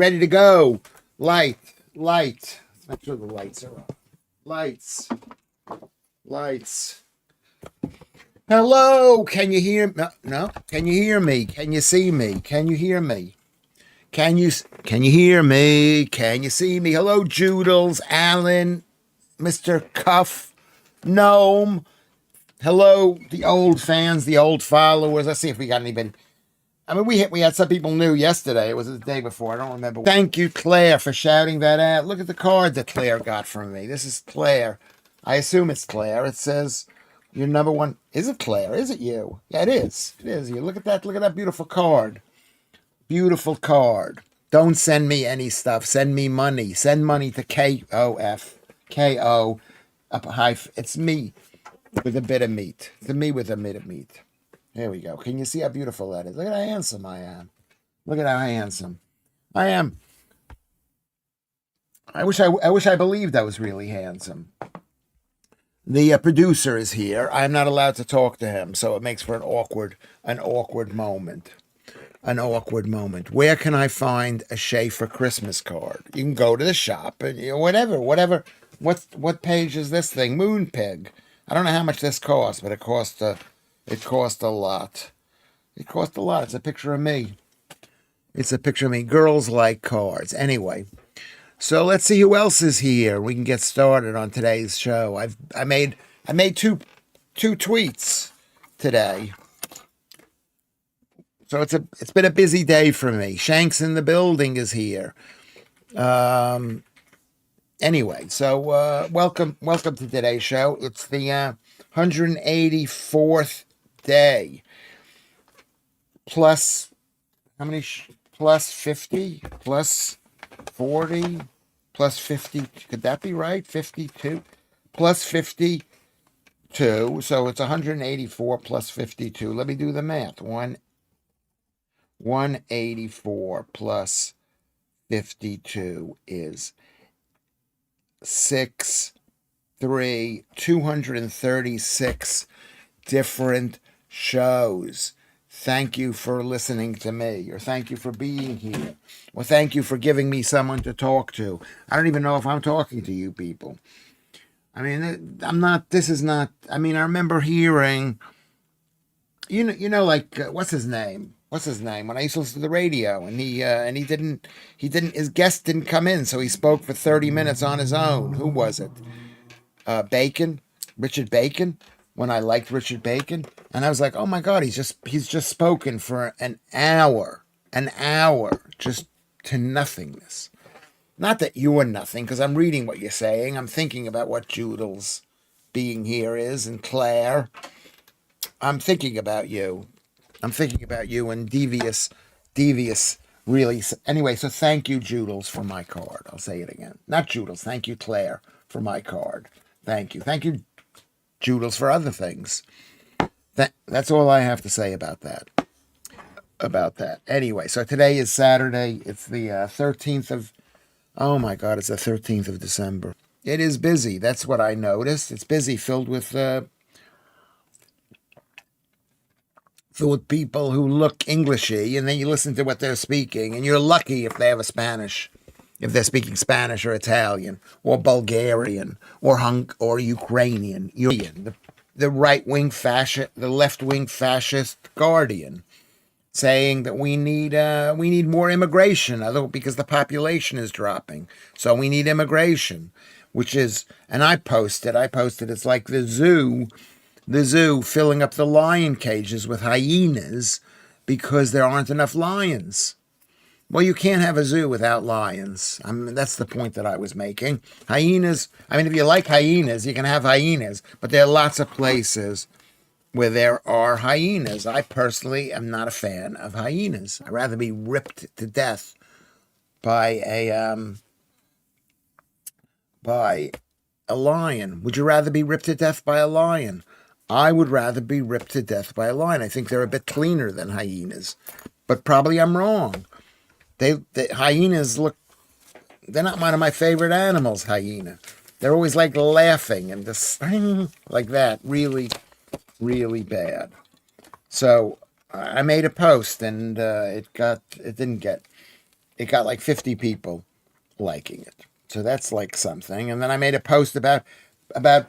Ready to go. Light. Let's make sure the lights are on. Lights. Hello. Can you hear me? No. Can you hear me? Can you see me? Can you hear me? Can you hear me? Can you see me? Hello, Joodles, Alan, Mr. Cuff, Gnome. Hello, the old fans, the old followers. Let's see if we got anybody. I mean, we had some people new yesterday. It was the day before. I don't remember. Thank you, Claire, for shouting that out. Look at the card that Claire got from me. This is Claire. I assume it's Claire. It says your number one. Is it Claire? Is it you? Yeah, it is. It is you. Look at that. Look at that beautiful card. Beautiful card. Don't send me any stuff. Send me money. Send money to KOF. KO. It's me with a bit of meat. It's me with a bit of meat. Here we go. Can you see how beautiful that is? Look at how handsome I am. Look at how handsome I am. I wish I believed I was really handsome. The producer is here. I'm not allowed to talk to him, so it makes for an awkward moment. An awkward moment. Where can I find a Schaffer Christmas card? You can go to the shop and whatever. What page is this thing? Moonpig. I don't know how much this costs, but it cost a lot. It cost a lot. It's a picture of me. Girls like cards. Anyway, so let's see who else is here. We can get started on today's show. I made two tweets today. So it's been a busy day for me. Shanks in the building is here. Anyway, so welcome to today's show. It's the 184th day. Plus how many? Plus 50? Plus 40? Plus 50? Could that be right? 52? Plus 52. So it's 184 plus 52. Let me do the math. 184 plus 52 is 236 different shows. Thank you for listening to me, or thank you for being here, or thank you for giving me someone to talk to. I don't even know if I'm talking to you people. I mean, I'm not. This is not. I mean, I remember hearing. Like what's his name? When I used to listen to the radio, and his guest didn't come in, so he spoke for 30 minutes on his own. Who was it? Richard Bacon. When I liked Richard Bacon, and I was like, oh my God, he's just spoken for an hour, just to nothingness. Not that you are nothing, because I'm reading what you're saying. I'm thinking about what Joodles being here is, and Claire. I'm thinking about you. And devious, really. Anyway, so thank you, Joodles, for my card. I'll say it again. Not Joodles. Thank you, Claire, for my card. Thank you. Thank you, Joodles, for other things. That's all I have to say about that. Anyway, so today is Saturday. It's the 13th of... Oh, my God, it's the 13th of December. It is busy. That's what I noticed. It's busy, filled with people who look Englishy, and then you listen to what they're speaking, and you're lucky if they have if they're speaking Spanish or Italian or Bulgarian or Ukrainian. The right-wing fascist, the left-wing fascist Guardian, saying that we need more immigration, because the population is dropping. So we need immigration, which is, and I posted, it's like the zoo filling up the lion cages with hyenas because there aren't enough lions. Well, you can't have a zoo without lions. I mean, that's the point that I was making. Hyenas, I mean, if you like hyenas, you can have hyenas, but there are lots of places where there are hyenas. I personally am not a fan of hyenas. I'd rather be ripped to death by a lion. Would you rather be ripped to death by a lion? I would rather be ripped to death by a lion. I think they're a bit cleaner than hyenas, but probably I'm wrong. The hyenas they're not one of my favorite animals, hyena. They're always like laughing and just like that, really, really bad. So I made a post, and it it got like 50 people liking it. So that's like something. And then I made a post about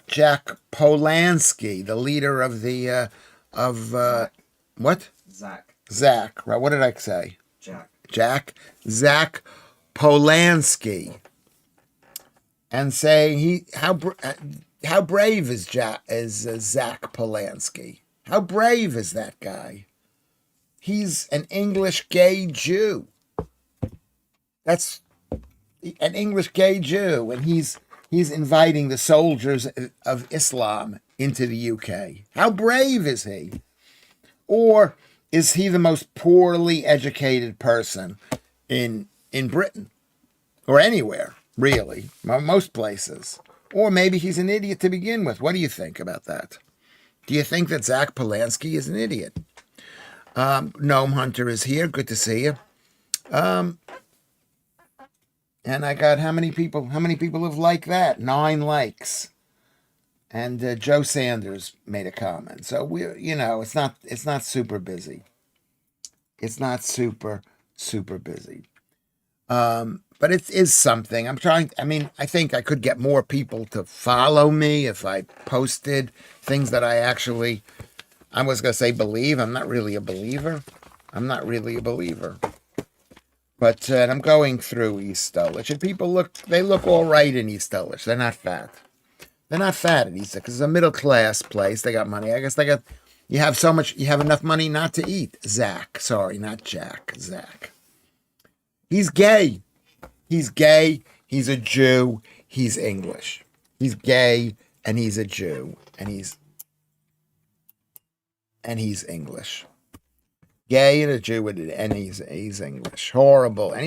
Jack Polanski, the leader of the what? Zach. Right? What did I say? Zach Polanski, and saying how brave is Zach Polanski? How brave is that guy? He's an English gay Jew. That's an English gay Jew, and he's inviting the soldiers of Islam into the UK. How brave is he? Or is he the most poorly educated person in Britain or anywhere, really? Most places. Or maybe he's an idiot to begin with. What do you think about that? Do you think that Zach Polanski is an idiot? Gnome Hunter is here. Good to see you. And I got how many people have liked that? 9 likes. And Joe Sanders made a comment. So it's not super busy. It's not super busy. But it is something. I think I could get more people to follow me if I posted things that I was going to say believe. I'm not really a believer. But I'm going through East Dulwich, and people look all right in East Dulwich. They're not fat. They're not fat at East Dulwich because it's a middle class place. They got money. I guess you have enough money not to eat. Zach, sorry, not Jack. Zach. He's gay. He's a Jew. He's English. He's gay and he's a Jew and he's English. Gay and a Jew and he's English. Horrible. And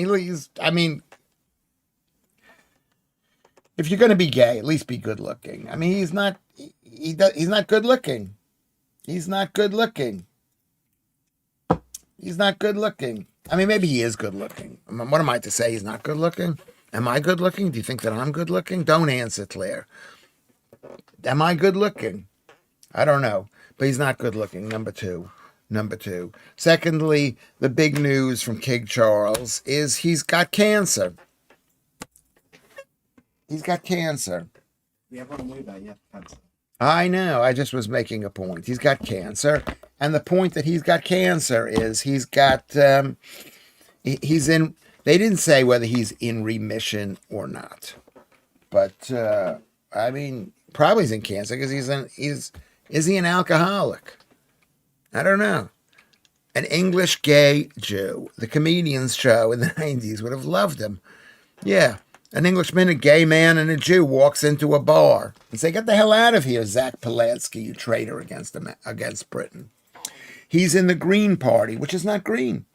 if you're going to be gay, at least be good looking. He's not good looking. He's not good looking. Maybe he is good looking. What am I to say? He's not good looking? Am I good looking? Do you think that I'm good looking? Don't answer, Claire. Am I good looking? I don't know. But he's not good looking. Number two. Secondly, the big news from King Charles is he's got cancer. He's got cancer. We everyone knew that, yeah. Cancer. I know. I just was making a point. He's got cancer. And the point that he's got cancer is he's got, he's in, they didn't say whether he's in remission or not. But, probably he's in cancer because is he an alcoholic? I don't know. An English gay Jew. The comedians show in the 90s would have loved him. Yeah. An Englishman, a gay man, and a Jew walks into a bar and say, "Get the hell out of here, Zach Polanski, you traitor against Britain." He's in the Green Party, which is not green.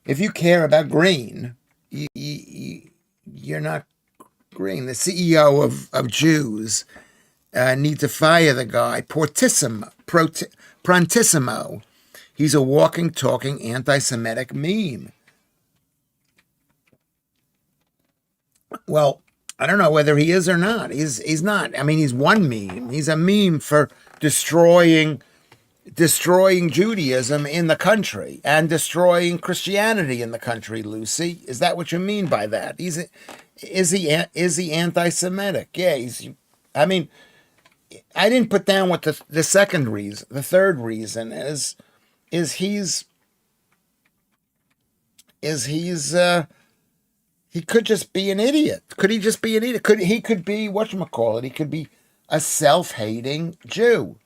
If you care about green, you're not green. The CEO of Jews need to fire the guy, Prontissimo. He's a walking, talking anti-Semitic meme. Well, I don't know whether he is or not. He's not. He's one meme. He's a meme for destroying Judaism in the country and destroying Christianity in the country. Lucy, is that what you mean by that? Is he anti-Semitic? Yeah. I didn't put down what the second reason. The third reason is he's he could just be an idiot. Could he just be an idiot? He could be whatchamacallit? He could be a self-hating Jew.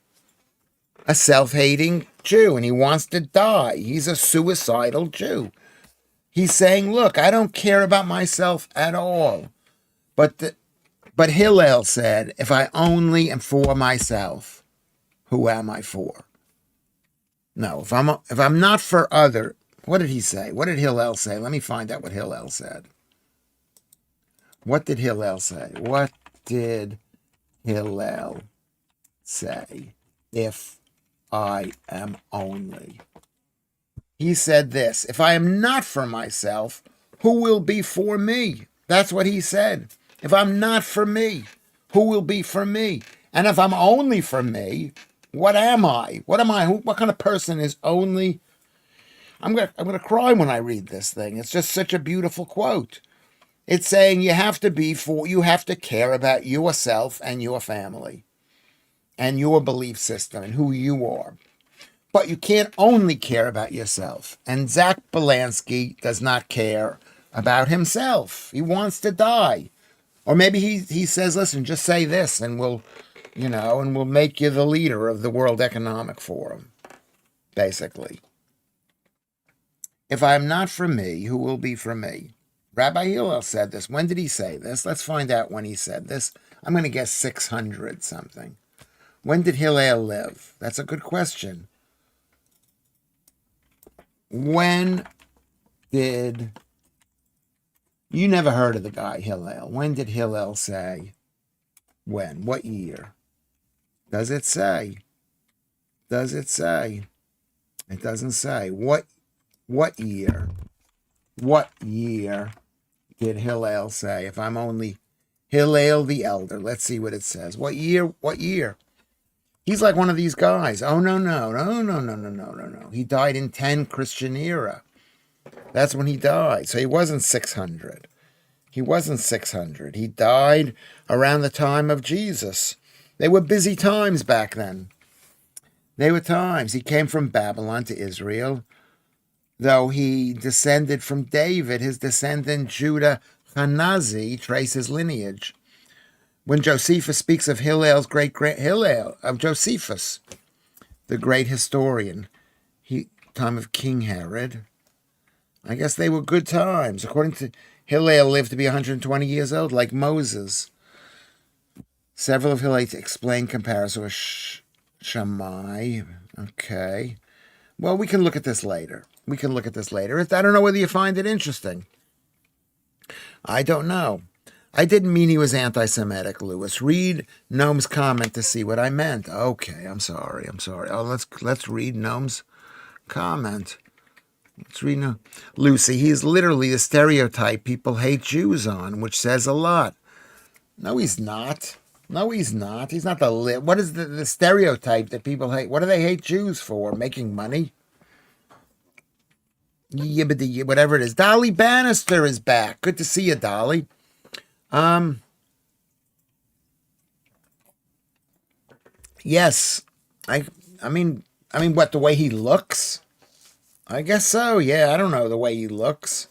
And he wants to die. He's a suicidal Jew. He's saying, "Look, I don't care about myself at all." But Hillel said, "If I only am for myself, who am I for?" No, if I'm not for other, what did he say? What did Hillel say? Let me find out what Hillel said. What did Hillel say? If I am only. He said this: "If I am not for myself, who will be for me?" That's what he said. If I'm not for me, who will be for me? And if I'm only for me, what am I? What kind of person is only? I'm gonna cry when I read this thing. It's just such a beautiful quote. It's saying you have to care about yourself and your family and your belief system and who you are. But you can't only care about yourself. And Zach Belansky does not care about himself. He wants to die. Or maybe he says, listen, just say this and we'll make you the leader of the World Economic Forum, basically. If I am not for me, who will be for me? Rabbi Hillel said this. When did he say this? Let's find out when he said this. I'm going to guess 600 something. When did Hillel live? That's a good question. When did... You never heard of the guy Hillel. When did Hillel say? When? What year? Does it say? Does it say? It doesn't say. What year? What year did Hillel say? If I'm only Hillel the Elder. Let's see what it says. What year? What year? He's like one of these guys. Oh, no. He died in 10 Christian era. That's when he died. So he wasn't 600. He wasn't 600. He died around the time of Jesus. They were busy times back then. They were times. He came from Babylon to Israel. Though he descended from David, his descendant Judah Hanazi traces lineage. When Josephus speaks of Hillel's Hillel of Josephus, the great historian, time of King Herod, I guess they were good times. According to Hillel, lived to be 120 years old, like Moses. Several of Hillel's explain comparison with Shammai. Okay. Well, we can look at this later. I don't know whether you find it interesting. I don't know. I didn't mean he was anti-Semitic, Lewis. Read Noam's comment to see what I meant. Okay, I'm sorry. Oh, let's read Noam's comment. Let's read now. Lucy, he's literally the stereotype people hate Jews on, which says a lot. No, he's not. He's not what is the stereotype that people hate? What do they hate Jews for? Making money? Yibbity, whatever it is. Dolly Bannister is back. Good to see you, Dolly. Yes. I mean, what, the way he looks? I guess so, yeah. I don't know the way he looks.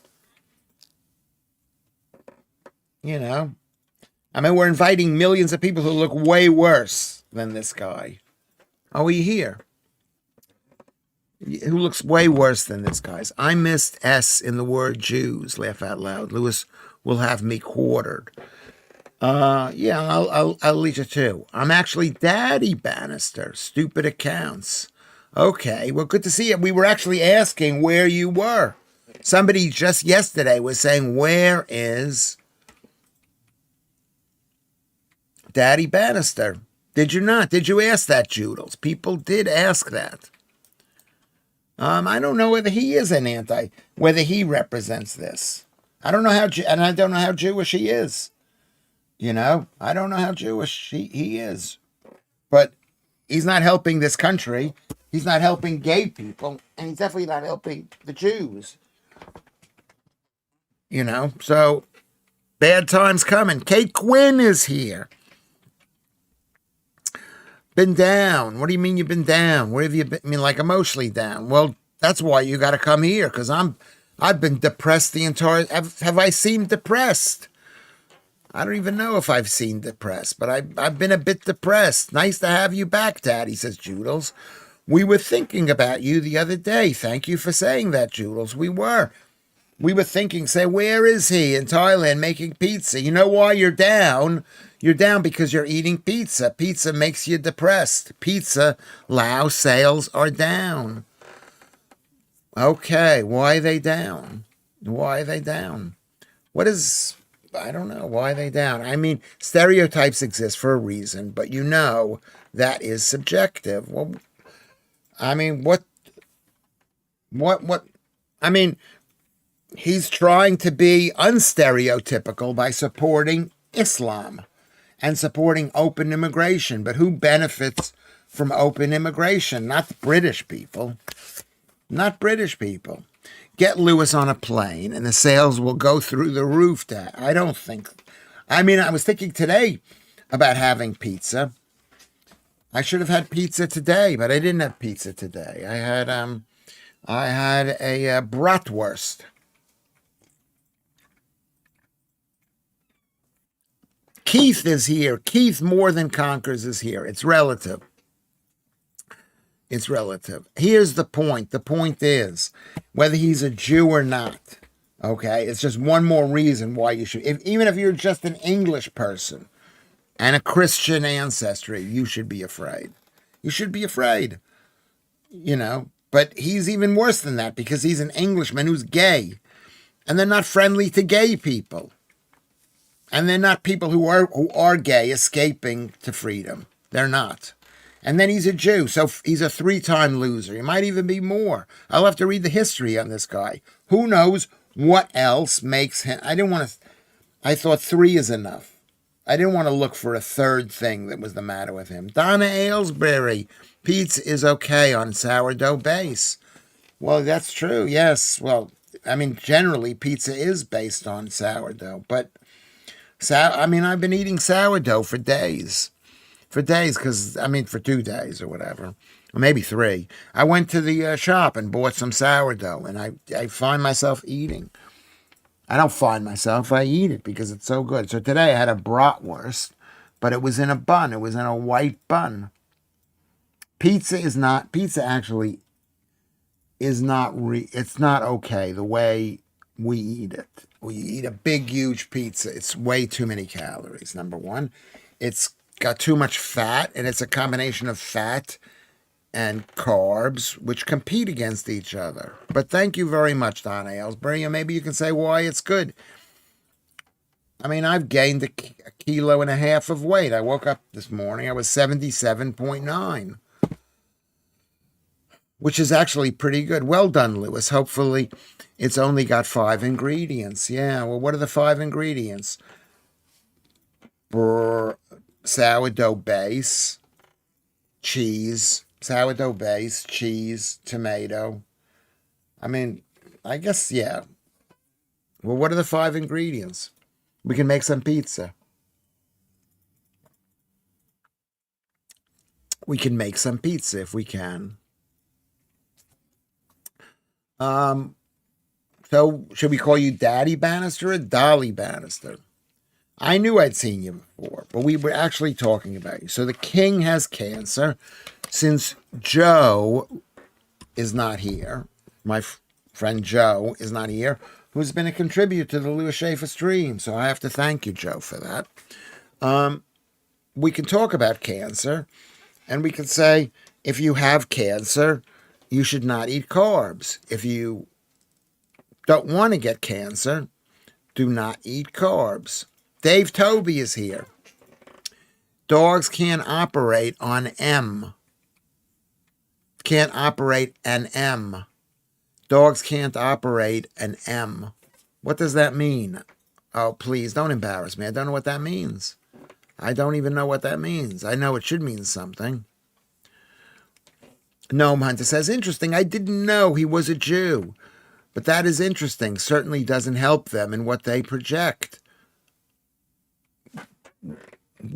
We're inviting millions of people who look way worse than this guy. Oh, you here? Who looks way worse than this guy's. I missed S in the word Jews. Laugh out loud. Lewis will have me quartered. Yeah, I'll lead you too. I'm actually Daddy Bannister. Stupid accounts. Okay, well, good to see you. We were actually asking where you were. Somebody just yesterday was saying, where is Daddy Bannister? Did you not? Did you ask that, Judels? People did ask that. I don't know whether he is whether he represents this. I don't know and I don't know how Jewish he is. I don't know how Jewish he is. But he's not helping this country. He's not helping gay people. And he's definitely not helping the Jews. So bad times coming. Kate Quinn is here. Been down. What do you mean you've been down? Where have you been? I mean, like emotionally down. Well, that's why you got to come here, because I've been depressed the entire... Have I seemed depressed? I don't even know if I've seemed depressed, but I've been a bit depressed. Nice to have you back, Daddy, says Judels. We were thinking about you the other day. Thank you for saying that, Judels. We were thinking, say, where is he in Thailand making pizza? You know why you're down? You're down because you're eating pizza. Pizza makes you depressed. Pizza, Lao sales are down. Okay, why are they down? What is... I don't know. Why are they down? I mean, stereotypes exist for a reason, but that is subjective. Well, I mean, what? I mean, he's trying to be unstereotypical by supporting Islam and supporting open immigration. But who benefits from open immigration? Not the British people. not British people. Get Lewis on a plane and the sales will go through the roof. I don't think. I mean, I was thinking today about having pizza. I should have had pizza today, but I didn't have pizza today. I had a bratwurst. Keith is here. Keith more than conquers is here. It's relative. It's relative. Here's the point. The point is whether he's a Jew or not. Okay, it's just one more reason why you should. Even if you're just an English person and a Christian ancestry, you should be afraid. You should be afraid. You know, but he's even worse than that because he's an Englishman who's gay, and they're not friendly to gay people. And they're not people who are gay escaping to freedom. They're not. And then he's a Jew, so he's a 3-time loser. He might even be more. I'll have to read the history on this guy. Who knows what else makes him... I thought 3 is enough. I didn't want to look for a third thing that was the matter with him. Donna Aylesbury, pizza is okay on sourdough base. Well, that's true, yes. Well, I mean, generally, pizza is based on sourdough, but... I've been eating sourdough for days. For 2 days or whatever. Or maybe 3. I went to the shop and bought some sourdough, and I find myself eating. I don't find myself, I eat it because it's so good. So today I had a bratwurst, but it was in a bun. It was in a white bun. Pizza actually is not, it's not okay the way we eat it. We eat a big, huge pizza. It's way too many calories, number one. It's got too much fat, and it's a combination of fat and carbs, which compete against each other. But thank you very much, Donna Aylesbury, and maybe you can say why it's good. I mean, I've gained a 1.5 kilos of weight. I woke up this morning, I was 77.9. Which is actually pretty good. Well done, Lewis. Hopefully, it's only got 5 ingredients. Yeah, well, what are the 5 ingredients? Sourdough base, cheese, tomato. I mean, I guess, yeah. Well, what are the 5 ingredients? We can make some pizza. We can make some pizza if we can. So should we call you Daddy Bannister or Dolly Bannister? I knew I'd seen you before, but we were actually talking about you. So the king has cancer. Since Joe is not here, my friend Joe is not here, who's been a contributor to the Lewis Schaffer stream. So I have to thank you, Joe, for that. We can talk about cancer, and we can say, if you have cancer, you should not eat carbs. If you don't want to get cancer, do not eat carbs. Dave Toby is here. Dogs can't operate on M. Can't operate an M. Dogs can't operate an M. What does that mean? Oh, please, don't embarrass me. I don't know what that means. I don't even know what that means. I know it should mean something. Gnome Hunter says, interesting. I didn't know he was a Jew. But that is interesting. Certainly doesn't help them in what they project.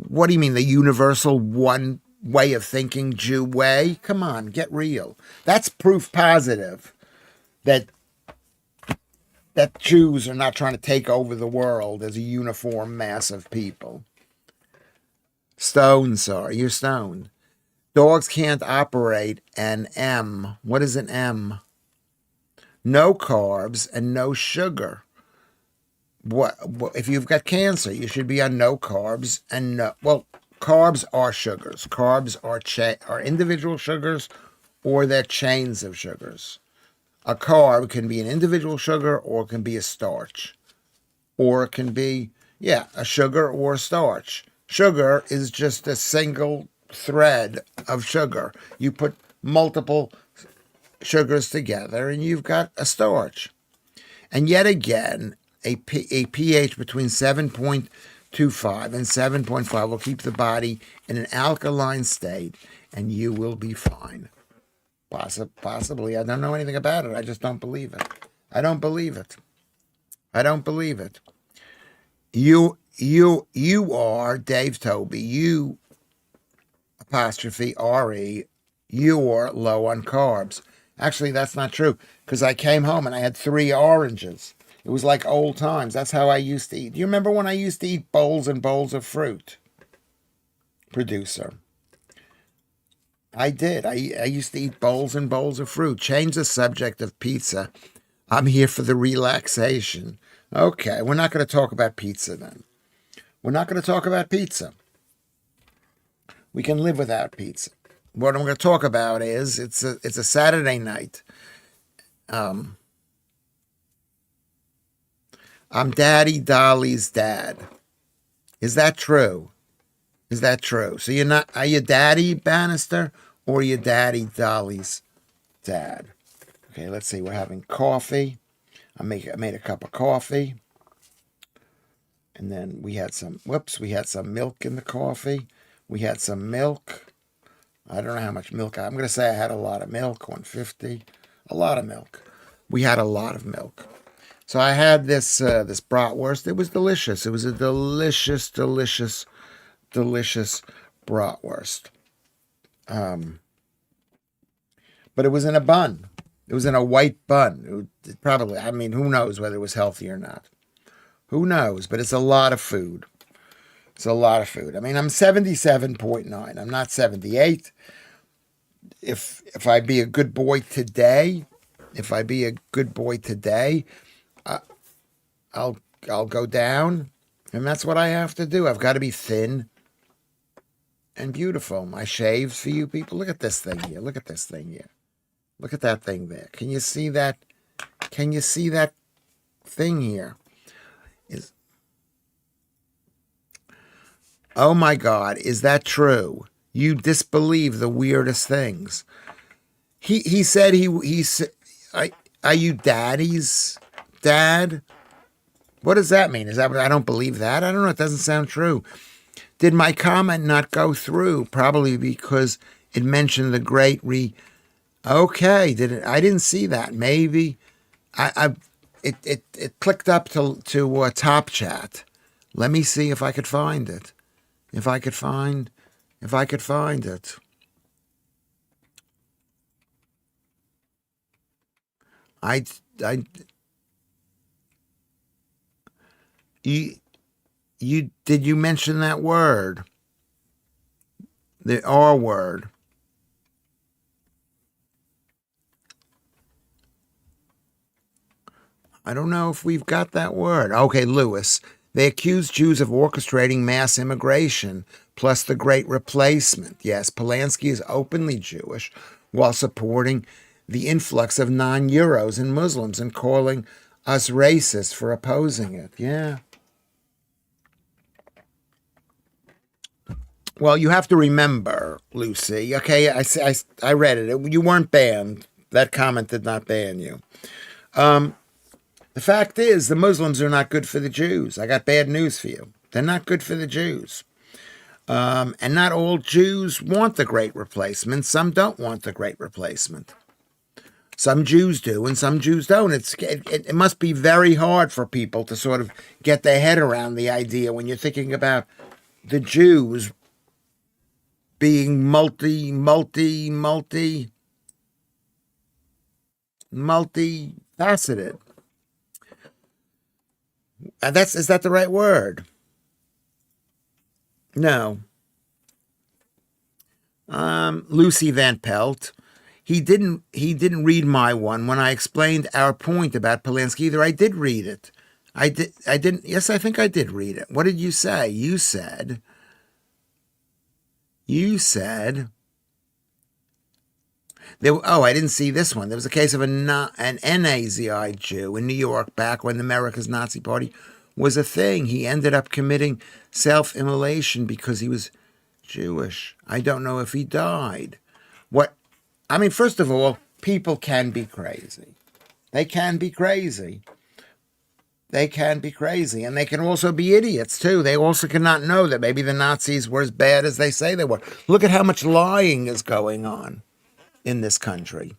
What do you mean, the universal one way of thinking Jew way? Come on, get real. That's proof positive that Jews are not trying to take over the world as a uniform mass of people. Stoned, sorry, you're stoned. Dogs can't operate an M. What is an M? No carbs and no sugar. What if you've got cancer? You should be on no carbs and no. Well, carbs are sugars. Carbs are individual sugars, or they're chains of sugars. A carb can be an individual sugar, or it can be a starch, or it can be a sugar or a starch. Sugar is just a single thread of sugar. You put multiple sugars together and you've got a starch. And yet again, a pH between 7.25 and 7.5 will keep the body in an alkaline state, and you will be fine. Possibly. I don't know anything about it. I just don't believe it. I don't believe it. I don't believe it. You are Dave Toby. You apostrophe RE. You're low on carbs. Actually, that's not true because I came home and I had 3 oranges. It was like old times. That's how I used to eat. Do you remember when I used to eat bowls and bowls of fruit? Producer. I did. I used to eat bowls and bowls of fruit. Change the subject of pizza. I'm here for the relaxation. Okay, we're not going to talk about pizza then. We're not going to talk about pizza. We can live without pizza. What I'm going to talk about is it's a Saturday night. I'm Daddy Dolly's dad. Is that true? Is that true? So you're not, are you Daddy Bannister or are you Daddy Dolly's dad? Okay, let's see. We're having coffee. I made a cup of coffee. And then we had some milk in the coffee. We had some milk. I don't know how much milk. I'm going to say I had a lot of milk, 150. A lot of milk. We had a lot of milk. So I had this bratwurst. It was delicious. It was a delicious bratwurst. But it was in a bun. It was in a white bun. It probably, I mean, who knows whether it was healthy or not. Who knows? But it's a lot of food. It's a lot of food. I mean, I'm 77.9. I'm not 78. If I be a good boy today, I'll go down, and that's what I have to do. I've got to be thin and beautiful. My shaves for you people. Look at this thing here. Look at this thing here. Look at that thing there. Can you see that? Can you see that thing here? Oh my God, is that true? You disbelieve the weirdest things. He said he said, are you Daddy's dad? What does that mean? Is that I don't believe that? I don't know. It doesn't sound true. Did my comment not go through? Probably because it mentioned the great Okay, did it? I didn't see that. Maybe it clicked up to Top Chat. Let me see if I could find it. If I could find it. I you did you mention that word? The R word. I don't know if we've got that word. Okay, Lewis. They accused Jews of orchestrating mass immigration, plus the Great Replacement. Yes, Polanski is openly Jewish while supporting the influx of non-Euros and Muslims and calling us racist for opposing it. Yeah. Well, you have to remember, Lucy, okay, I read it. You weren't banned. That comment did not ban you. The fact is, the Muslims are not good for the Jews. I got bad news for you. They're not good for the Jews. And not all Jews want the Great Replacement. Some don't want the Great Replacement. Some Jews do, and some Jews don't. It must be very hard for people to sort of get their head around the idea when you're thinking about the Jews being multifaceted. Is that the right word? No. Lucy Van Pelt. He didn't read my one when I explained our point about Polanski either. I did read it. I didn't. Yes, I think I did read it. What did you say? You said. I didn't see this one. There was a case of an Nazi Jew in New York back when America's Nazi Party was a thing. He ended up committing self-immolation because he was Jewish. I don't know if he died. First of all, people can be crazy. They can be crazy. And they can also be idiots, too. They also cannot know that maybe the Nazis were as bad as they say they were. Look at how much lying is going on. in this country.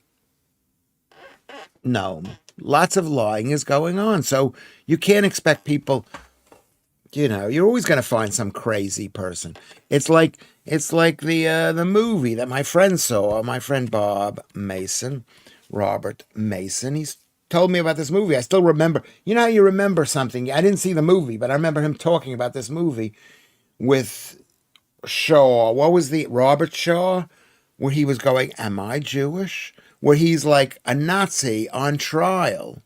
No, lots of lying is going on. So you can't expect people, you're always going to find some crazy person. It's like the movie that my friend saw, my friend Robert Mason. He's told me about this movie. I still remember. You know how you remember something? I didn't see the movie, but I remember him talking about this movie with Shaw. What was the Robert Shaw? Where he was going, am I Jewish? Where he's like a Nazi on trial.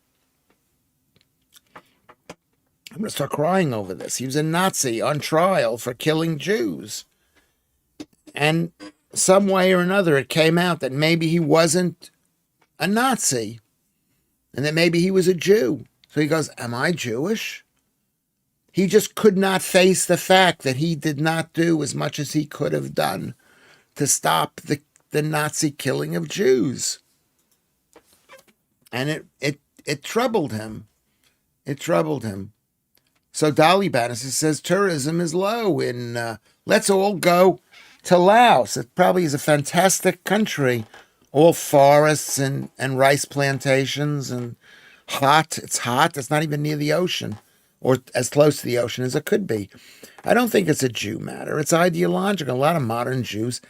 I'm going to start crying over this. He was a Nazi on trial for killing Jews. And some way or another, it came out that maybe he wasn't a Nazi and that maybe he was a Jew. So he goes, am I Jewish? He just could not face the fact that he did not do as much as he could have done to stop the Nazi killing of Jews. And it troubled him. It troubled him. So Dolly Bannister says tourism is low in, let's all go to Laos. It probably is a fantastic country. All forests and rice plantations and hot. It's hot. It's not even near the ocean or as close to the ocean as it could be. I don't think it's a Jew matter. It's ideological. A lot of modern Jews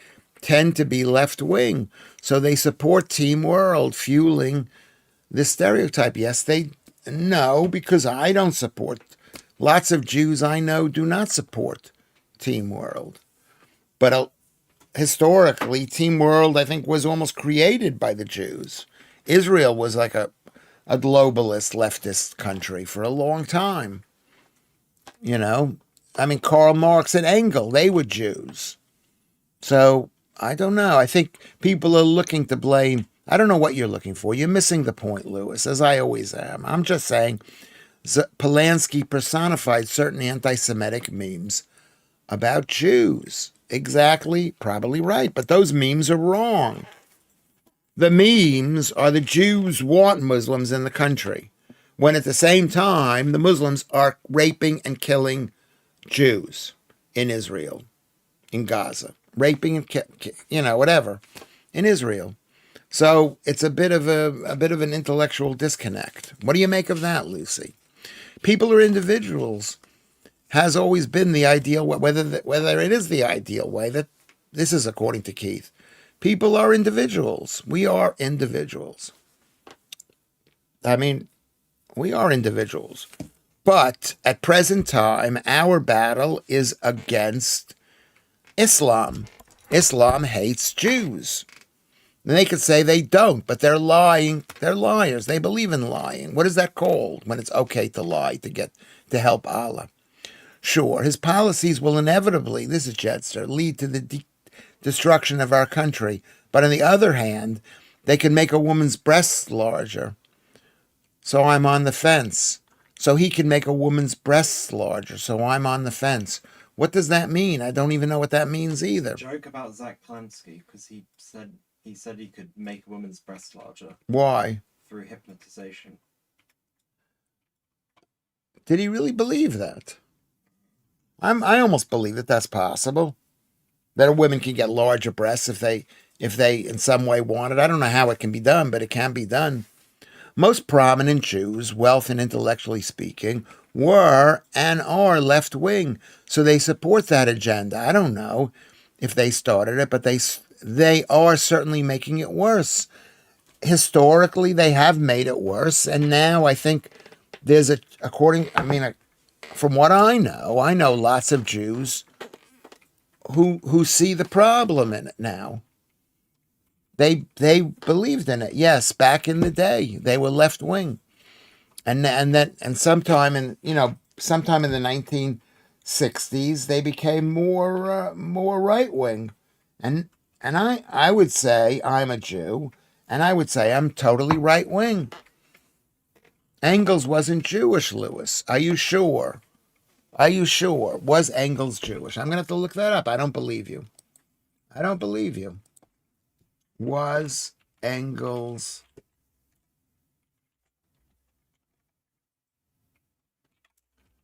tend to be left-wing. So they support Team World, fueling this stereotype. Yes, no, because I don't support. Lots of Jews I know do not support Team World. But historically, Team World, I think, was almost created by the Jews. Israel was like a globalist, leftist country for a long time. I mean, Karl Marx and Engels, they were Jews. So, I don't know. I think people are looking to blame. I don't know what you're looking for. You're missing the point, Lewis, as I always am. I'm just saying Polanski personified certain anti-Semitic memes about Jews. Exactly, probably right, but those memes are wrong. The memes are the Jews want Muslims in the country, when at the same time the Muslims are raping and killing Jews in Israel, in Gaza, raping and whatever, in Israel. So it's a bit of an intellectual disconnect. What do you make of that, Lucy? People are individuals. Has always been the ideal way, whether it is the ideal way, that this is according to Keith. People are individuals. We are individuals. I mean, we are individuals. But at present time, our battle is against Islam. Islam hates Jews. And they could say they don't, but they're lying. They're liars. They believe in lying. What is that called when it's okay to lie to help Allah? Sure, his policies will inevitably, this is Jetster, lead to the destruction of our country. But on the other hand, they can make a woman's breasts larger. So I'm on the fence. So he can make a woman's breasts larger. So I'm on the fence. What does that mean? I don't even know what that means either. Joke about Zach Plansky, because he said he could make a woman's breast larger. Why? Through hypnotization. Did he really believe that? I almost believe that that's possible. That a woman can get larger breasts if they in some way want it. I don't know how it can be done, but it can be done. Most prominent Jews, wealth and intellectually speaking, were and are left-wing, so they support that agenda. I don't know if they started it, but they are certainly making it worse. Historically, they have made it worse, and now I think there's from what I know lots of Jews who see the problem in it now. They believed in it. Yes, back in the day, they were left wing, and sometime in the 1960s, they became more right wing, and I would say I'm a Jew, and I would say I'm totally right wing. Engels wasn't Jewish, Lewis. Are you sure? Are you sure? Was Engels Jewish? I'm going to have to look that up. I don't believe you. I don't believe you. Was Engels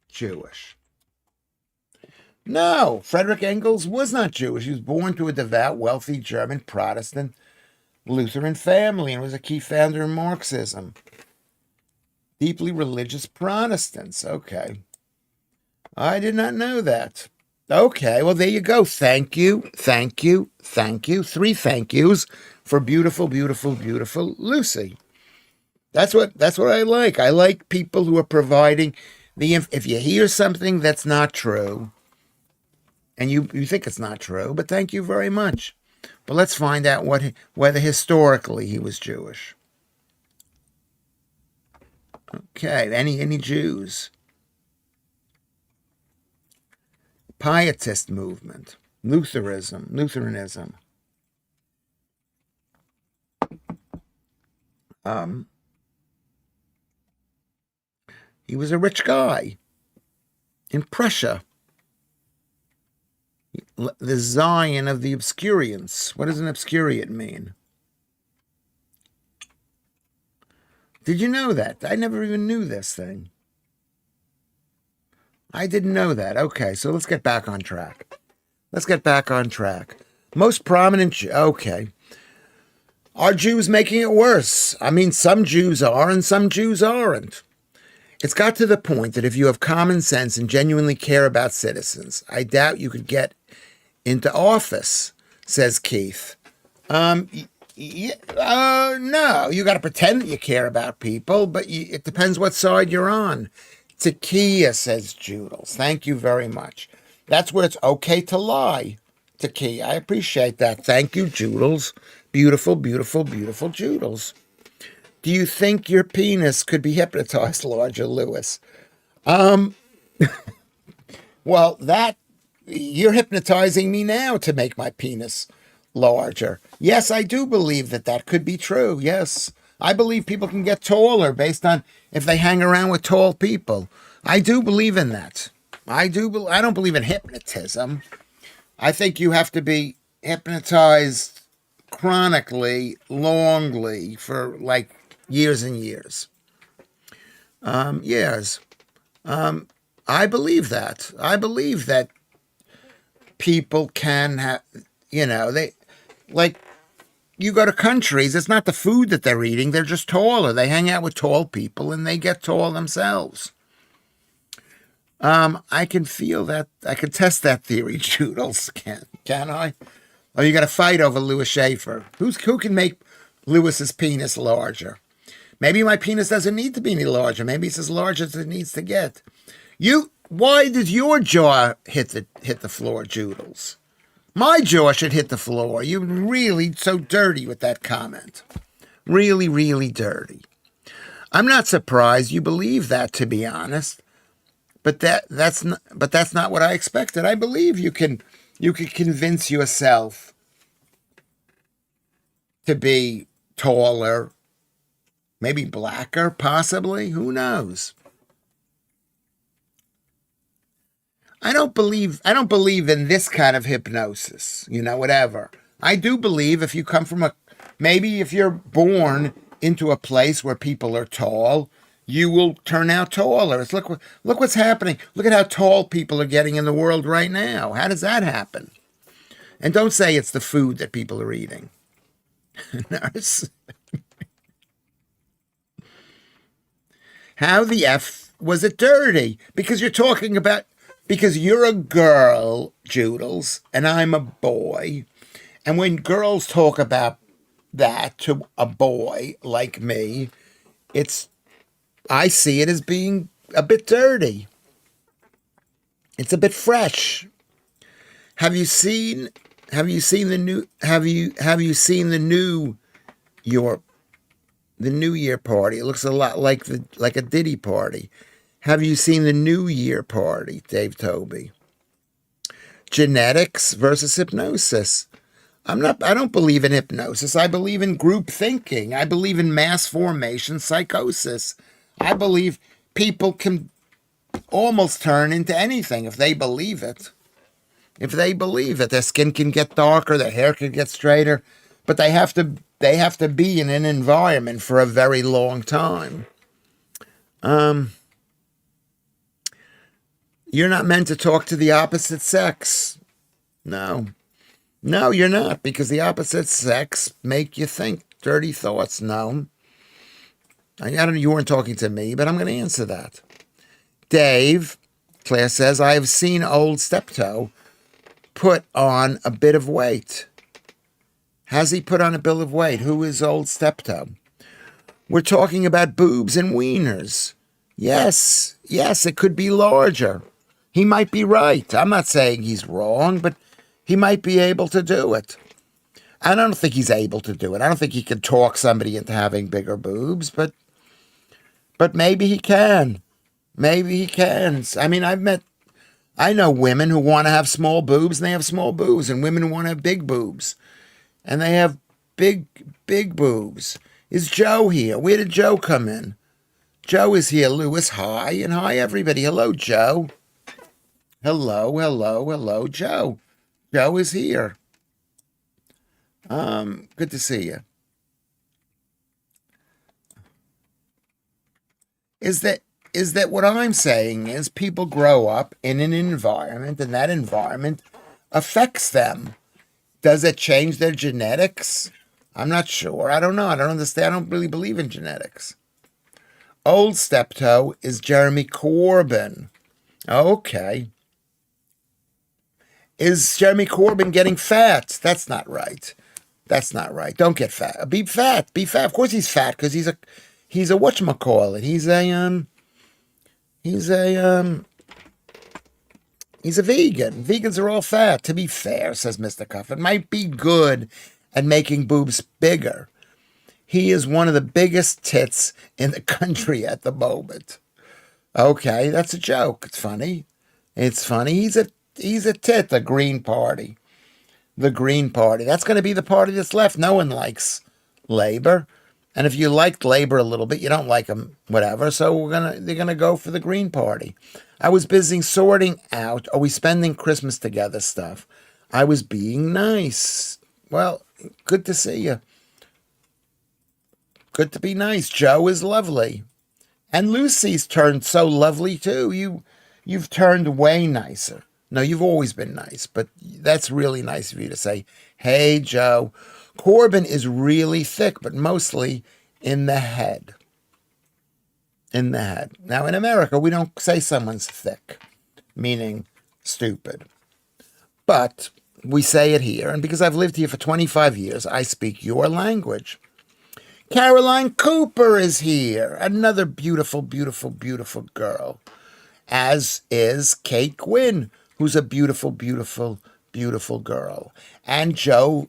Jewish? No, Frederick Engels was not Jewish. He was born to a devout, wealthy German Protestant Lutheran family and was a key founder of Marxism. Deeply religious Protestants. Okay. I did not know that. Okay, well, there you go. Thank you, thank you, thank you. 3 thank yous for beautiful, beautiful, beautiful Lucy. That's what I like. I like people who are providing if you hear something that's not true, and you think it's not true, but thank you very much. But let's find out whether historically he was Jewish. Okay, any Jews? Pietist movement, Lutheranism. Um, he was a rich guy in Prussia. The Zion of the Obscuriants. What does an obscurient mean? Did you know that? I never even knew this thing. I didn't know that. Okay, so let's get back on track. Most prominent. Okay. Are Jews making it worse? I mean, some Jews are and some Jews aren't. It's got to the point that if you have common sense and genuinely care about citizens, I doubt you could get into office, says Keith. No, you got to pretend that you care about people, but it depends what side you're on. Takia, says Judels. Thank you very much. That's where it's okay to lie. Takia, I appreciate that. Thank you, Judels. Beautiful, beautiful, beautiful Judels. Do you think your penis could be hypnotized larger, Lewis? Well, you're hypnotizing me now to make my penis larger. Yes, I do believe that could be true. Yes. I believe people can get taller based on if they hang around with tall people. I do believe in that. I don't believe in hypnotism. I think you have to be hypnotized chronically, longly, for like years and years. Years. I believe that. I believe that people can have, they like, you go to countries, it's not the food that they're eating, they're just taller. They hang out with tall people and they get tall themselves. I can feel that. I can test that theory, Joodles. Can I? Oh, you got to fight over Lewis Schaffer. Who can make Lewis's penis larger? Maybe my penis doesn't need to be any larger. Maybe it's as large as it needs to get. Why does your jaw hit the floor, Joodles? My jaw should hit the floor. You're really so dirty with that comment. Really, really dirty. I'm not surprised you believe that, to be honest. But that's not what I expected. I believe you can convince yourself to be taller, maybe blacker, possibly. Who knows? I don't believe in this kind of hypnosis, whatever. I do believe if you come from maybe if you're born into a place where people are tall, you will turn out taller. Look what's happening. Look at how tall people are getting in the world right now. How does that happen? And don't say it's the food that people are eating. How the F was it dirty? Because you're a girl, Joodles, and I'm a boy. And when girls talk about that to a boy like me, I see it as being a bit dirty. It's a bit fresh. Have you seen the New Year party? It looks a lot like a Diddy party. Have you seen the New Year party, Dave Toby? Genetics versus hypnosis. I don't believe in hypnosis. I believe in group thinking. I believe in mass formation psychosis. I believe people can almost turn into anything if they believe it. Their skin can get darker, their hair can get straighter, but they have to be in an environment for a very long time. You're not meant to talk to the opposite sex. No. No, you're not, because the opposite sex make you think dirty thoughts. No. I don't know, you weren't talking to me, but I'm going to answer that. Dave, Claire says, I have seen old Steptoe put on a bit of weight. Has he put on a bill of weight? Who is old Steptoe? We're talking about boobs and wieners. Yes, it could be larger. He might be right. I'm not saying he's wrong, but he might be able to do it. I don't think he's able to do it. I don't think he can talk somebody into having bigger boobs, but maybe he can. Maybe he can. I mean, I know women who want to have small boobs, and they have small boobs, and women who want to have big boobs, and they have big boobs. Is Joe here? Where did Joe come in? Joe is here. Lewis, hi, and hi, everybody. Hello, Joe. Hello, Joe. Joe is here. Good to see you. Is that what I'm saying is people grow up in an environment, and that environment affects them. Does it change their genetics? I'm not sure. I don't know. I don't understand. I don't really believe in genetics. Old Steptoe is Jeremy Corbyn. Okay. Is Jeremy Corbyn getting fat? That's not right. That's not right. Don't get fat. Be fat. Be fat. Of course he's fat because he's a whatchamacallit. He's a vegan. Vegans are all fat. To be fair, says Mr. Cuff, it might be good at making boobs bigger. He is one of the biggest tits in the country at the moment. Okay, that's a joke. It's funny. It's funny. He's a tit, the Green Party. The Green Party. That's going to be the party that's left. No one likes Labor. And if you liked Labor a little bit, you don't like them, whatever. So they're gonna go for the Green Party. I was busy sorting out, are we spending Christmas together stuff. I was being nice. Well, good to see you. Good to be nice. Joe is lovely. And Lucy's turned so lovely too. You've turned way nicer. No, you've always been nice, but that's really nice of you to say, hey, Joe. Corbyn is really thick, but mostly in the head. In the head. Now, in America, we don't say someone's thick, meaning stupid. But we say it here, and because I've lived here for 25 years, I speak your language. Caroline Cooper is here, another beautiful, beautiful, beautiful girl, as is Kate Gwynn, who's a beautiful, beautiful, beautiful girl. And Joe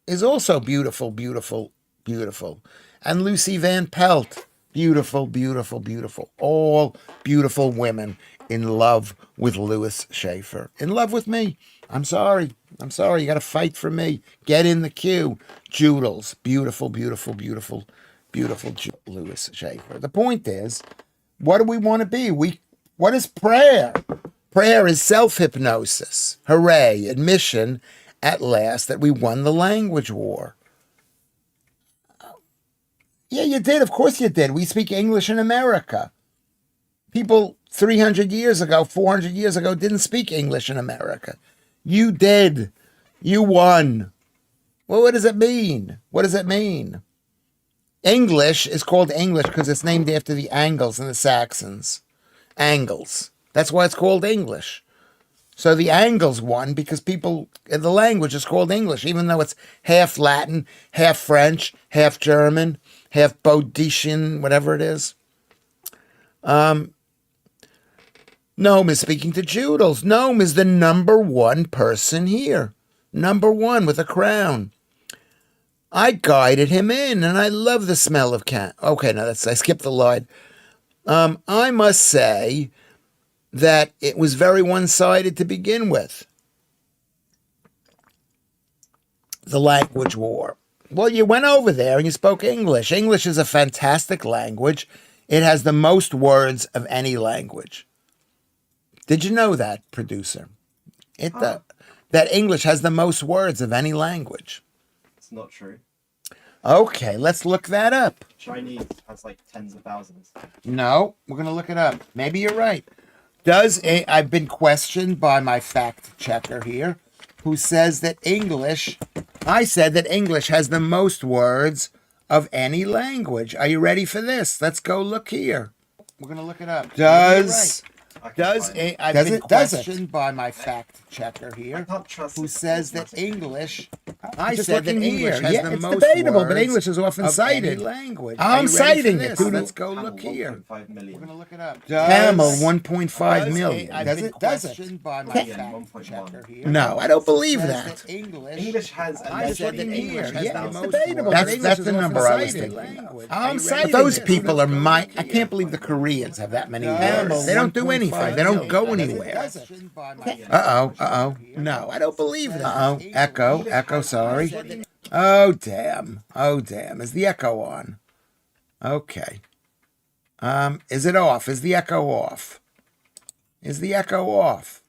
is also beautiful, beautiful, beautiful. And Lucy Van Pelt, beautiful, beautiful, beautiful. All beautiful women in love with Lewis Schaffer. In love with me. I'm sorry. You got to fight for me. Get in the queue. Joodles. Beautiful, beautiful, beautiful, beautiful Lewis Schaffer. The point is, what do we want to be? What is prayer? Prayer is self-hypnosis. Hooray, admission at last that we won the language war. Yeah, you did. Of course you did. We speak English in America. People 300 years ago, 400 years ago didn't speak English in America. You did. You won. Well, what does it mean? What does it mean? English is called English because it's named after the Angles and the Saxons. Angles. That's why it's called English. So the Angles won because the language is called English, even though it's half Latin, half French, half German, half Bodician, whatever it is. Noam is speaking to Joodles. Noam is the number one person here. Number one with a crown. I guided him in, and I love the smell of cat. Okay, no, I skipped the line. I must say that it was very one-sided to begin with. The language war. Well, you went over there and you spoke English. English is a fantastic language. It has the most words of any language. Did you know that, producer? That English has the most words of any language. It's not true. Okay, let's look that up. Chinese has like tens of thousands. No, we're going to look it up. Maybe you're right. I've been questioned by my fact checker here, who says that I said that English has the most words of any language. Are you ready for this? Let's go look here. We're going to look it up. I've been questioned by my fact checker here, who says that English. I said that English has the most debatable, words but English is often of cited. any language. I'm Are you ready citing for it, this? dude. Let's go look here. 1.5 million. We're gonna look it up. Camel, 1.5 million. I've Does been it? Does it? questioned by my Okay. fact 1.1. checker here. No, I don't believe says that. English has I said that English has Yeah, the it's most debatable, words but English of is the often number I was cited. thinking of. I'm But citing those it. people are I can't believe the Koreans have that many words. They don't do anything. They don't go anywhere. Uh-oh. No, I don't believe that. Uh-oh. Echo, sorry. Oh, damn. Is the echo on? Okay. Is it off? Is the echo off? Is the echo off?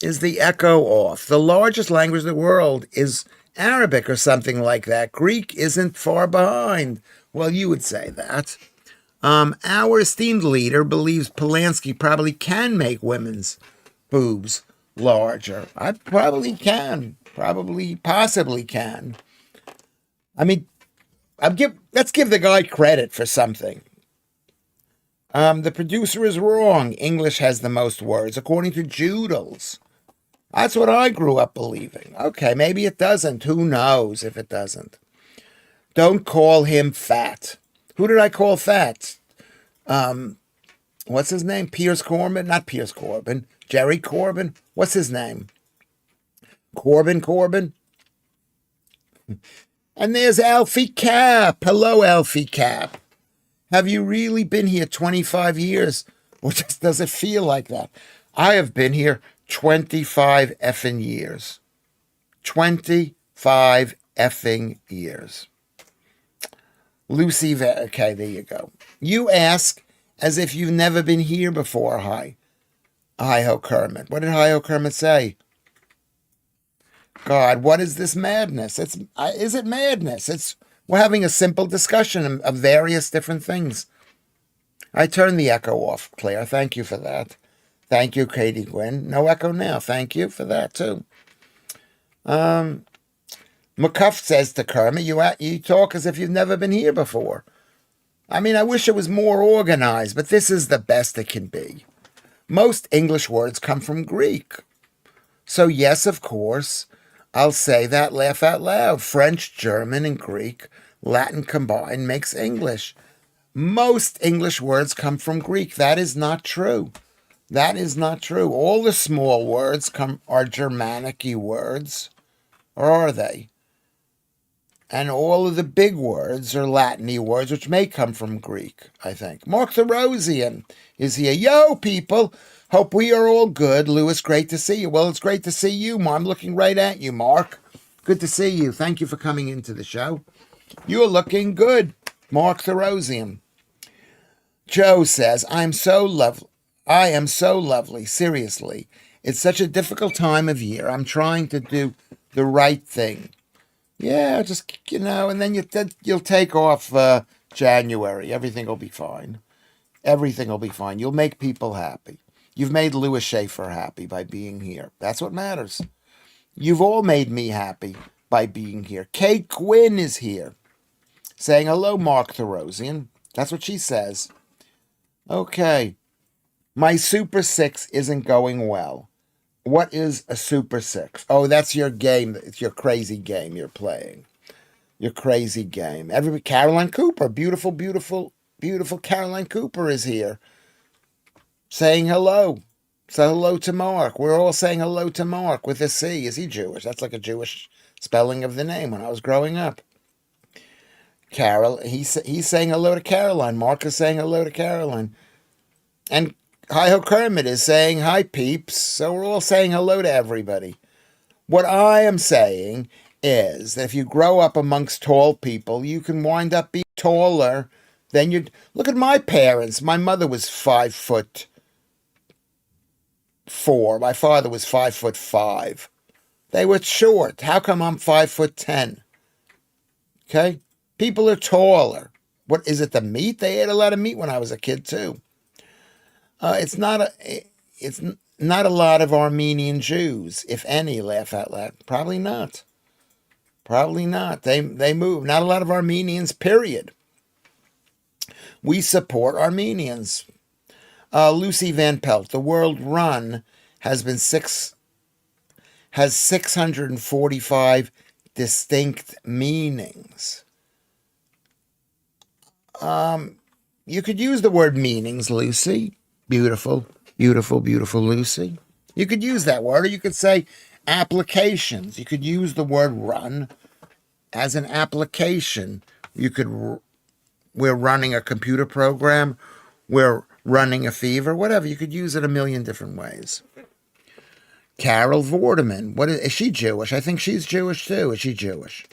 Is the echo off? The largest language in the world is Arabic or something like that. Greek isn't far behind. Well, you would say that. Our esteemed leader believes Polanski probably can make women's boobs larger. I probably can. Possibly can. I mean, let's give the guy credit for something. The producer is wrong. English has the most words, according to Joodles. That's what I grew up believing. Okay, maybe it doesn't. Who knows if it doesn't? Don't call him fat. Who did I call fat? What's his name? Pierce Corbin? Not Pierce Corbin. Jerry Corbin? What's his name? Corbin? And there's Alfie Cap. Hello, Alfie Cap. Have you really been here 25 years? Or just does it feel like that? I have been here 25 effing years. 25 effing years. Lucy, okay, there you go. You ask as if you've never been here before. Hi-ho Kermit. What did Hi-ho Kermit say? God, what is this madness? Is it madness? We're having a simple discussion of various different things. I turned the echo off, Claire. Thank you for that. Thank you, Katie Gwynn. No echo now. Thank you for that, too. McCuff says to Kermit, you talk as if you've never been here before. I mean, I wish it was more organized, but this is the best it can be. Most English words come from Greek. So yes, of course, I'll say that, laugh out loud. French, German, and Greek, Latin combined makes English. Most English words come from Greek. That is not true. All the small words are Germanic-y words, or are they? And all of the big words are Latin-y words, which may come from Greek, I think. Mark the Rosian is here. Yo, people. Hope we are all good. Lewis, great to see you. Well, it's great to see you. I'm looking right at you, Mark. Good to see you. Thank you for coming into the show. You're looking good, Mark the Rosian. Joe says, I am so lovely. Seriously. It's such a difficult time of year. I'm trying to do the right thing. Yeah, just, and then you'll take off January. Everything will be fine. You'll make people happy. You've made Lewis Schaffer happy by being here. That's what matters. You've all made me happy by being here. Kate Quinn is here saying, hello, Mark Therosian. That's what she says. Okay. My Super 6 isn't going well. What is a Super 6? Oh, that's your game. It's your crazy game you're playing. Your crazy game. Caroline Cooper, beautiful Caroline Cooper is here saying hello. Say hello to Mark. We're all saying hello to Mark with a C. Is he Jewish? That's like a Jewish spelling of the name when I was growing up. He's saying hello to Caroline. Mark is saying hello to Caroline. And Hi-Ho Kermit is saying hi, peeps. So we're all saying hello to everybody. What I am saying is that if you grow up amongst tall people, you can wind up being taller than you. Look at my parents. My mother was 5'4". My father was 5'5". They were short. How come I'm 5'10"? Okay? People are taller. what is it? The meat? They ate a lot of meat when I was a kid too. It's not a lot of Armenian Jews, if any. Laugh out loud. Probably not. Probably not. They move. Not a lot of Armenians. Period. We support Armenians. Lucy Van Pelt. The World Run has 645 distinct meanings. You could use the word meanings, Lucy. Beautiful, beautiful, beautiful Lucy. You could use that word, or you could say applications. You could use the word run as an application. We're running a computer program. We're running a fever, whatever. You could use it a million different ways. Carol Vorderman. Is she Jewish? I think she's Jewish too. Is she Jewish?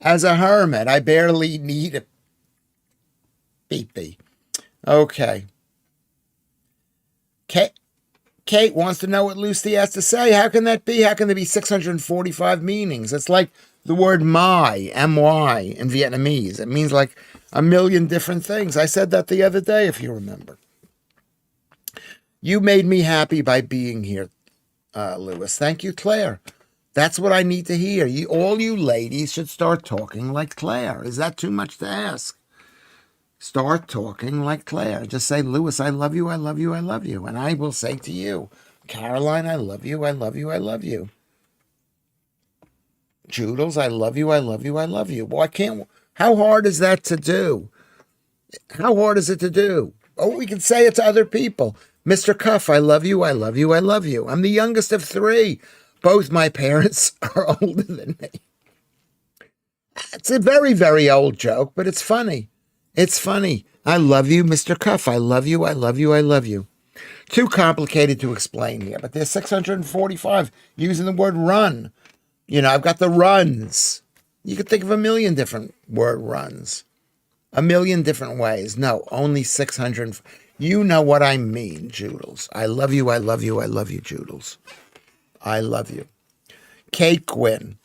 As a hermit, I barely need a beep. Okay. Kate wants to know what Lucy has to say. How can that be? How can there be 645 meanings? It's like the word my, M-Y, in Vietnamese. It means like a million different things. I said that the other day, if you remember. You made me happy by being here, Lewis. Thank you, Claire. That's what I need to hear. All you ladies should start talking like Claire. Is that too much to ask? Start talking like Claire. Just say, Lewis, I love you, I love you, I love you. And I will say to you, Caroline, I love you, I love you, I love you. Joodles, I love you, I love you, I love you. Well, how hard is that to do? How hard is it to do? Oh, we can say it to other people. Mr. Cuff, I love you, I love you, I love you. I'm the youngest of three. Both my parents are older than me. It's a very, very old joke, but it's funny. It's funny. I love you, Mr. Cuff. I love you, I love you, I love you. Too complicated to explain here, but there's 645 using the word run. I've got the runs. You could think of a million different word runs. A million different ways. No, only 600. You know what I mean, Joodles. I love you, I love you, I love you, Joodles. I love you. Kate Gwynn.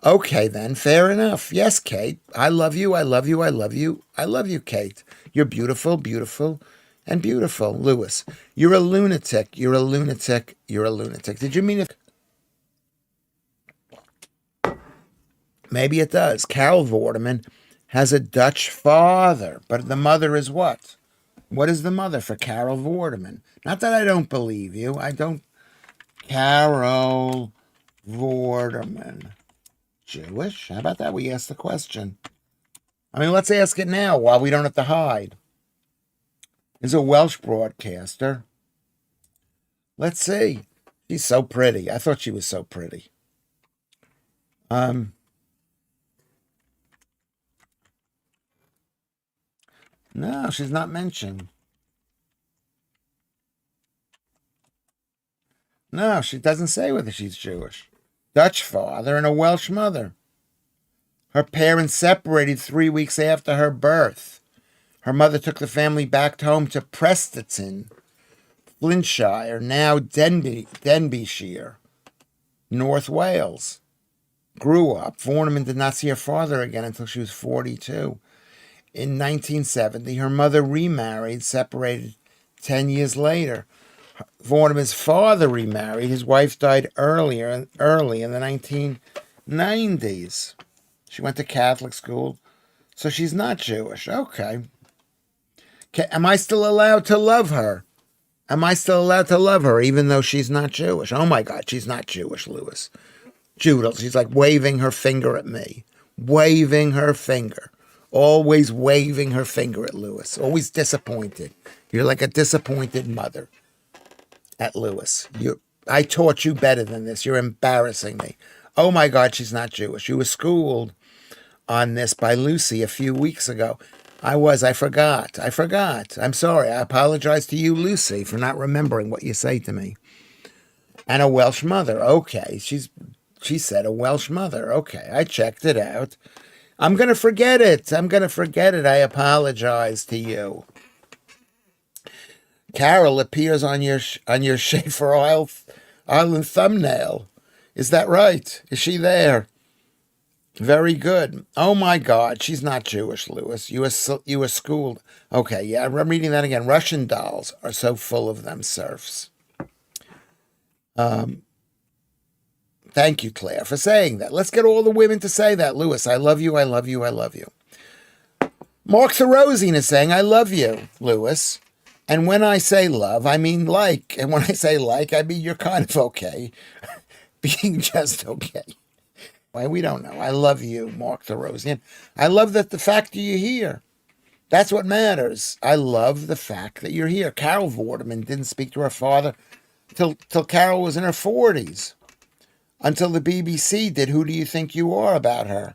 Okay, then, fair enough. Yes, Kate. I love you, I love you, I love you. I love you, Kate. You're beautiful, beautiful, and beautiful. Lewis, you're a lunatic. You're a lunatic. You're a lunatic. Did you mean it? Maybe it does. Carol Vorderman has a Dutch father, but the mother is what? What is the mother for Carol Vorderman? Not that I don't believe you. I don't. Carol Vorderman. Jewish? How about that? We asked the question. Let's ask it now while we don't have to hide. Is a Welsh broadcaster. Let's see. She's so pretty. I thought she was so pretty. No, she's not mentioned. No, she doesn't say whether she's Jewish. Dutch father and a Welsh mother. Her parents separated 3 weeks after her birth. Her mother took the family back home to Prestatyn, Flintshire, now Denbighshire, North Wales. Grew up. Vorderman did not see her father again until she was 42. In 1970, her mother remarried, separated 10 years later. Vorderman's father remarried. His wife died early in the 1990s. She went to Catholic school, so she's not Jewish. Okay. Am I still allowed to love her? Am I still allowed to love her even though she's not Jewish? Oh my God, she's not Jewish, Lewis. Joodles, she's like waving her finger at me. Waving her finger. Always waving her finger at Lewis. Always disappointed. You're like a disappointed mother at Lewis. I taught you better than this. You're embarrassing me. Oh my God, she's not Jewish. You were schooled on this by Lucy a few weeks ago. I forgot. I'm sorry. I apologize to you, Lucy, for not remembering what you say to me. And a Welsh mother. Okay. She said a Welsh mother. Okay. I checked it out. I'm going to forget it. I apologize to you. Carol appears on your Schaffer Island thumbnail. Is that right? Is she there? Very good. Oh my God, she's not Jewish, Lewis. You were schooled. Okay, yeah, I'm reading that again. Russian dolls are so full of them serfs. Thank you, Claire, for saying that. Let's get all the women to say that. Lewis, I love you, I love you, I love you. Mark Therosian is saying, I love you, Lewis. And when I say love, I mean like. And when I say like, I mean you're kind of okay. Being just okay. Why, we don't know. I love you, Mark Therosian. I love that the fact that you're here. That's what matters. I love the fact that you're here. Carol Vorderman didn't speak to her father till Carol was in her 40s. Until the BBC did Who Do You Think You Are about her.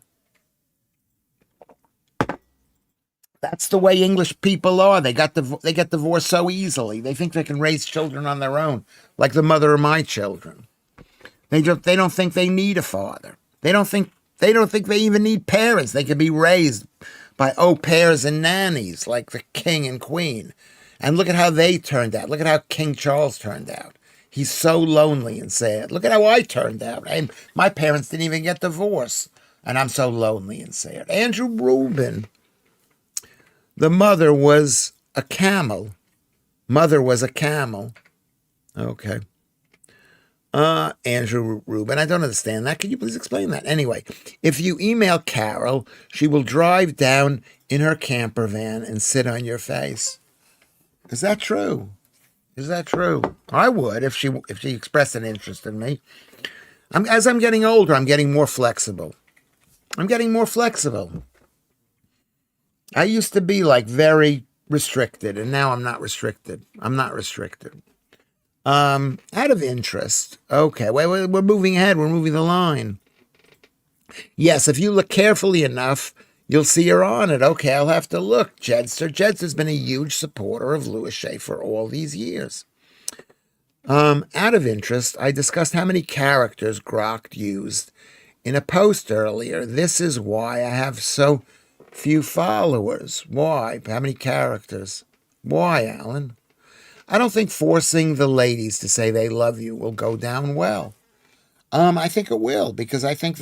That's the way English people are. They get divorced so easily. They think they can raise children on their own, like the mother of my children. They don't think they need a father. They don't think they even need parents. They can be raised by au pairs and nannies like the king and queen. And look at how they turned out. Look at how King Charles turned out. He's so lonely and sad. Look at how I turned out. And my parents didn't even get divorced. And I'm so lonely and sad. Andrew Rubin. The mother was a camel. Mother was a camel. Okay. Andrew Rubin. I don't understand that. Can you please explain that? Anyway, if you email Carol, she will drive down in her camper van and sit on your face. Is that true? Is that true? I would if she expressed an interest in me. As I'm getting older, I'm getting more flexible. I'm getting more flexible. I used to be like very restricted, and now I'm not restricted. I'm not restricted. Out of interest. Okay, we're moving ahead. We're moving the line. Yes, if you look carefully enough, you'll see her on it. Okay, I'll have to look. Jedster's been a huge supporter of Lewis Schaffer all these years. Out of interest, I discussed how many characters Grok used in a post earlier. This is why I have so few followers. Why? How many characters? Why, Alan? I don't think forcing the ladies to say they love you will go down well. I think it will, because I think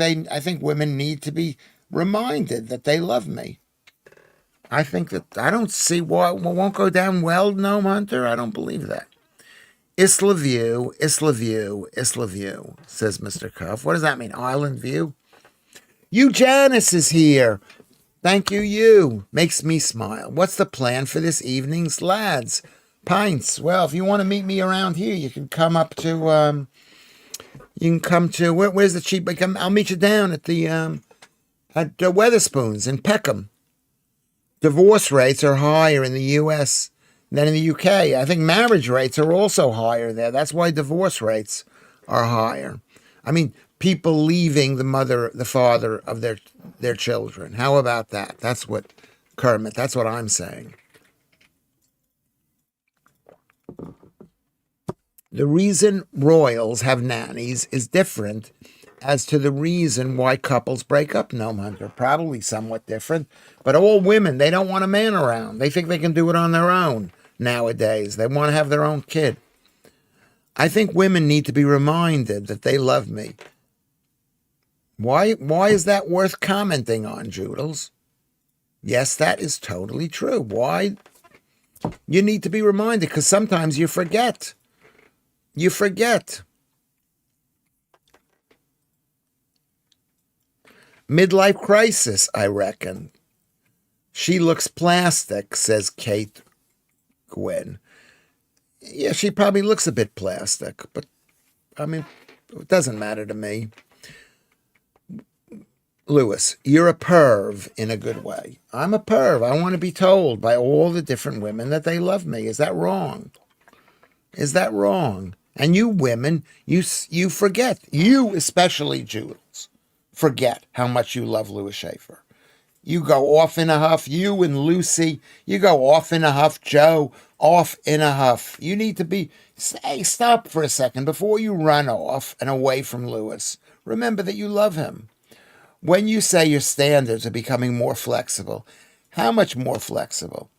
women need to be reminded that they love me. I don't see why it won't go down well, Gnome Hunter. I don't believe that. Isla View, Isla View, Isla View, says Mr. Cuff. What does that mean? Island View? Janice is here. Thank you, you. Makes me smile. What's the plan for this evening's lads? Pints. Well, if you want to meet me around here, you can come up to, where's the cheap? I'll meet you down at the Weatherspoons in Peckham. Divorce rates are higher in the U.S. than in the U.K. I think marriage rates are also higher there. That's why divorce rates are higher. I mean, people leaving the father of their children. How about that? That's what, Kermit, that's what I'm saying. The reason royals have nannies is different as to the reason why couples break up, Gnome Hunter. Probably somewhat different. But all women, they don't want a man around. They think they can do it on their own nowadays. They want to have their own kid. I think women need to be reminded that they love me. Why is that worth commenting on, Joodles? Yes, that is totally true. Why? You need to be reminded, because sometimes you forget. You forget. Midlife crisis, I reckon. She looks plastic, says Kate Gwynn. Yeah, she probably looks a bit plastic, but, I mean, it doesn't matter to me. Lewis, you're a perv in a good way. I'm a perv. I want to be told by all the different women that they love me. Is that wrong? Is that wrong? And you women, you forget. You, especially Jules, forget how much you love Lewis Schaffer. You go off in a huff. You and Lucy, you go off in a huff. Joe, off in a huff. You need to stop for a second before you run off and away from Lewis. Remember that you love him. When you say your standards are becoming more flexible, how much more flexible?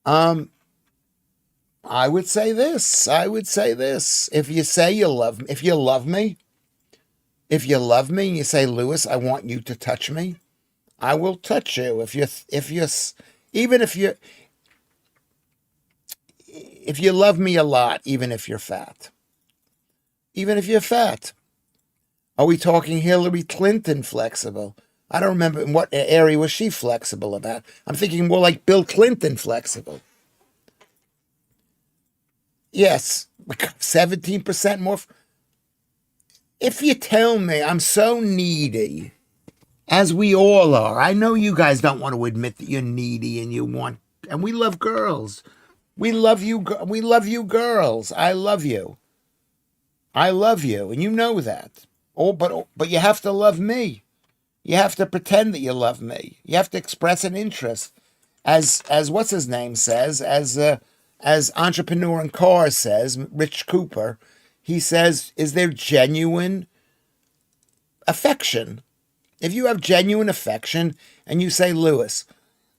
I would say this. If you say you love me, If you love me and you say, Lewis, I want you to touch me, I will touch you. Even if you love me a lot, even if you're fat, even if you're fat. Are we talking Hillary Clinton flexible? I don't remember in what area was she flexible about. I'm thinking more like Bill Clinton flexible. Yes, 17% more. If you tell me I'm so needy, as we all are, I know you guys don't want to admit that you're needy and we love girls. We love you. We love you girls. I love you. I love you, and you know that. Oh, but you have to love me. You have to pretend that you love me. You have to express an interest, as what's his name says, as Entrepreneur in Cars says, Rich Cooper. He says, "Is there genuine affection? If you have genuine affection, and you say, Lewis,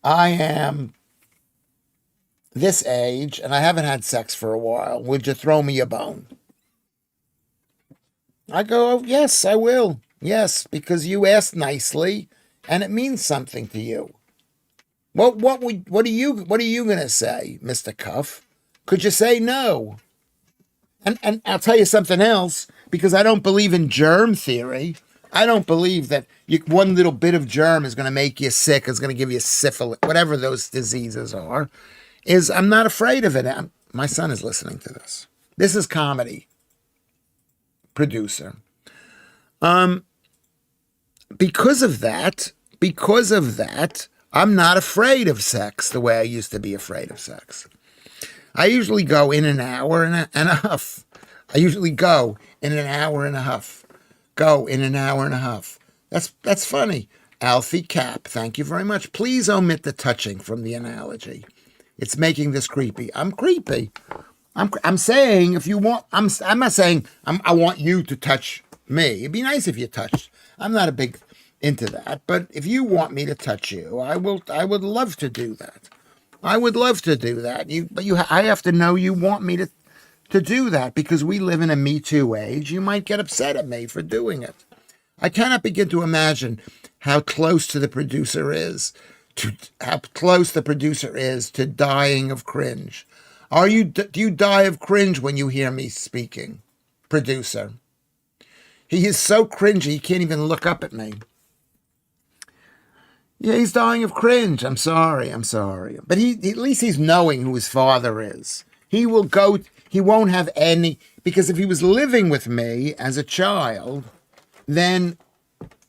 I am this age, and I haven't had sex for a while. Would you throw me a bone?" I go, oh, yes, I will. Yes, because you asked nicely, and it means something to you. What are you gonna say, Mr. Cuff? Could you say no? And I'll tell you something else, because I don't believe in germ theory. I don't believe that one little bit of germ is going to make you sick, is going to give you syphilis, whatever those diseases are. I'm not afraid of it. My son is listening to this. This is comedy. Producer. Because of that, I'm not afraid of sex the way I used to be afraid of sex. I usually go in an hour and a half. That's funny. Alfie Cap, thank you very much. Please omit the touching from the analogy. It's making this creepy. I'm creepy. I'm saying if you want, I'm not saying I want you to touch me. It'd be nice if you touched. I'm not a big into that, but if you want me to touch you, I would love to do that. I would love to do that. I have to know you want me to do that, because we live in a Me Too age. You might get upset at me for doing it. I cannot begin to imagine how close the producer is to dying of cringe. Do you die of cringe when you hear me speaking, producer? He is so cringy, he can't even look up at me. Yeah, he's dying of cringe. I'm sorry. But at least he's knowing who his father is. He won't have any, because if he was living with me as a child, then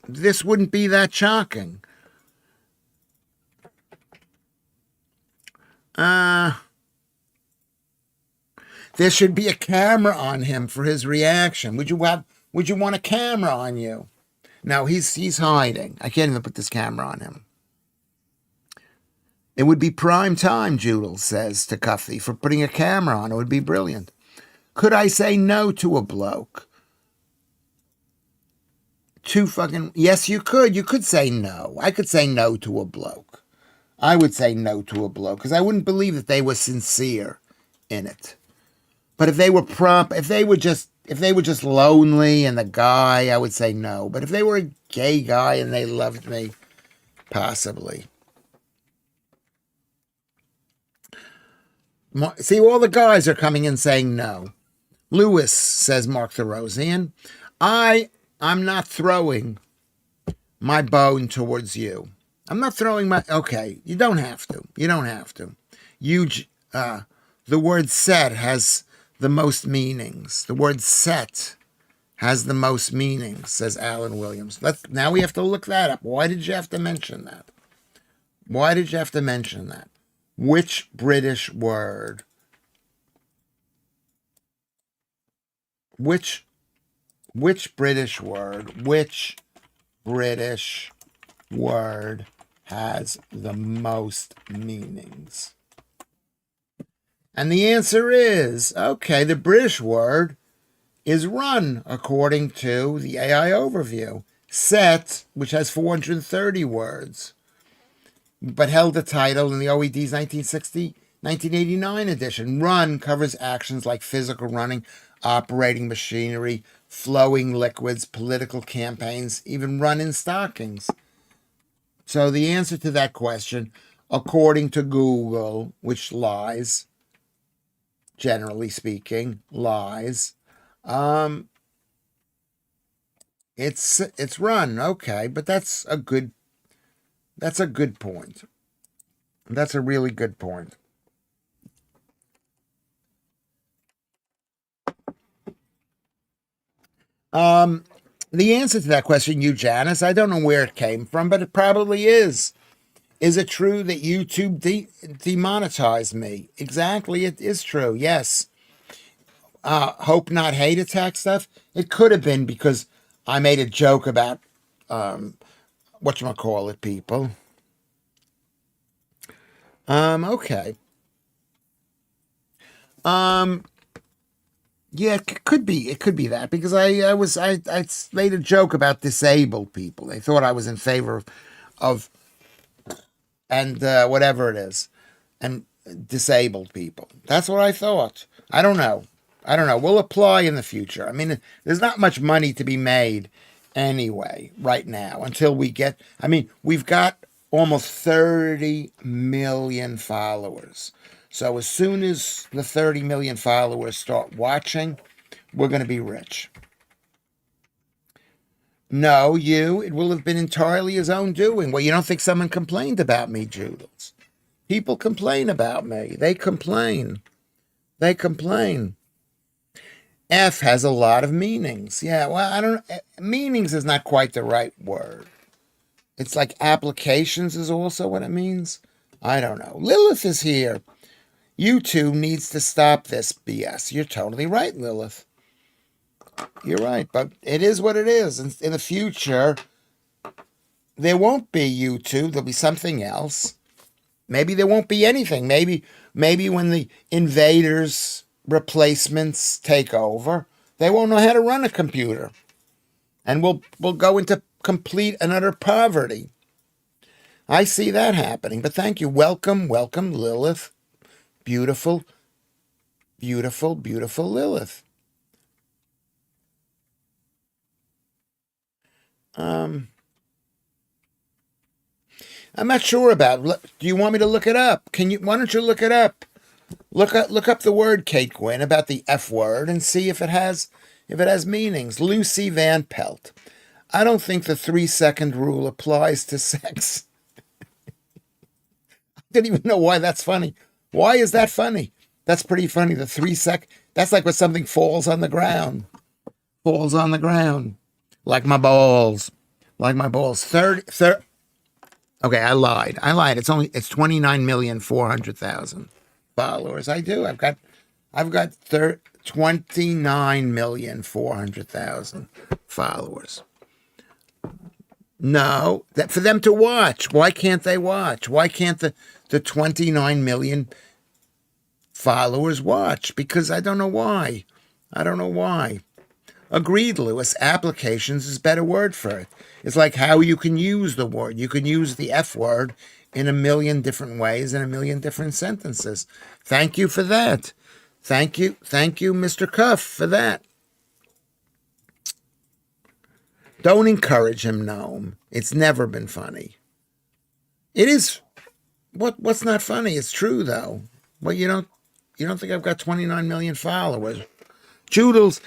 this wouldn't be that shocking. There should be a camera on him for his reaction. Would you want a camera on you? No, he's hiding. I can't even put this camera on him. It would be prime time, Judel says to Cuffy, for putting a camera on. It would be brilliant. Could I say no to a bloke? Yes, you could. You could say no. I could say no to a bloke. I would say no to a bloke, because I wouldn't believe that they were sincere in it. But if they were if they were just lonely and the guy, I would say no. But if they were a gay guy and they loved me, possibly. See, all the guys are coming in saying no. Lewis, says Mark the Rosian, I'm not throwing my bone towards you. I'm not throwing okay, you don't have to. The word set has the most meanings. The word set has the most meanings, says Alan Williams. Now we have to look that up. Why did you have to mention that? Which British word? Which British word has the most meanings? And the answer is, okay, the British word is run, according to the AI overview. Set, which has 430 words, but held the title in the OED's 1989 edition. Run covers actions like physical running. operating machinery, flowing liquids, political campaigns, even run-in stockings. So the answer to that question, according to Google, which lies, generally speaking, lies, it's run. Okay, but that's a good point. That's a really good point. The answer to that question, you Janice, I don't know where it came from, but it probably is. Is it true that YouTube demonetized me? Exactly, it is true. Yes. Hope not hate attack stuff. It could have been because I made a joke about whatchamacallit people. Okay. Yeah, it could be. It could be that because I made a joke about disabled people. They thought I was in favor of and whatever it is, and disabled people. That's what I thought. I don't know. We'll apply in the future. I mean, there's not much money to be made anyway right now until we get. I mean, we've got almost 30 million followers. So as soon as the 30 million followers start watching, we're going to be rich. No, it will have been entirely his own doing. Well, you don't think someone complained about me, Judels? People complain about me. They complain. F has a lot of meanings. Yeah, well, I don't. Meanings is not quite the right word. It's like applications is also what it means. I don't know. Lilith is here. YouTube needs to stop this BS. You're totally right, Lilith. You're right, but it is what it is. In the future, there won't be YouTube. There'll be something else. Maybe there won't be anything. Maybe when the invaders, replacements take over, they won't know how to run a computer, and we'll go into complete and utter poverty. I see that happening. But thank you. Welcome, Lilith. Beautiful, beautiful, beautiful Lilith. I'm not sure about. Do you want me to look it up? Why don't you look it up? Look up the word, Kate Gwynn, about the F word and see if it has meanings. Lucy Van Pelt. I don't think the 3-second rule applies to sex. I didn't even know why that's funny. Why is that funny? That's pretty funny. The 3-second. That's like when something falls on the ground. Falls on the ground. Like my balls. 30. Okay, I lied. It's 29,400,000 followers. I do. I've got 29,400,000 followers. No, that for them to watch. Why can't they watch? Why can't the 29 million followers watch? Because I don't know why. Agreed, Lewis. Applications is a better word for it. It's like how you can use the word. You can use the F word in a million different ways in a million different sentences. Thank you for that. Thank you, Mr. Cuff, for that. Don't encourage him, Gnome. It's never been funny. It is. What's not funny? It's true though. Well, you don't think I've got 29 million followers? Judels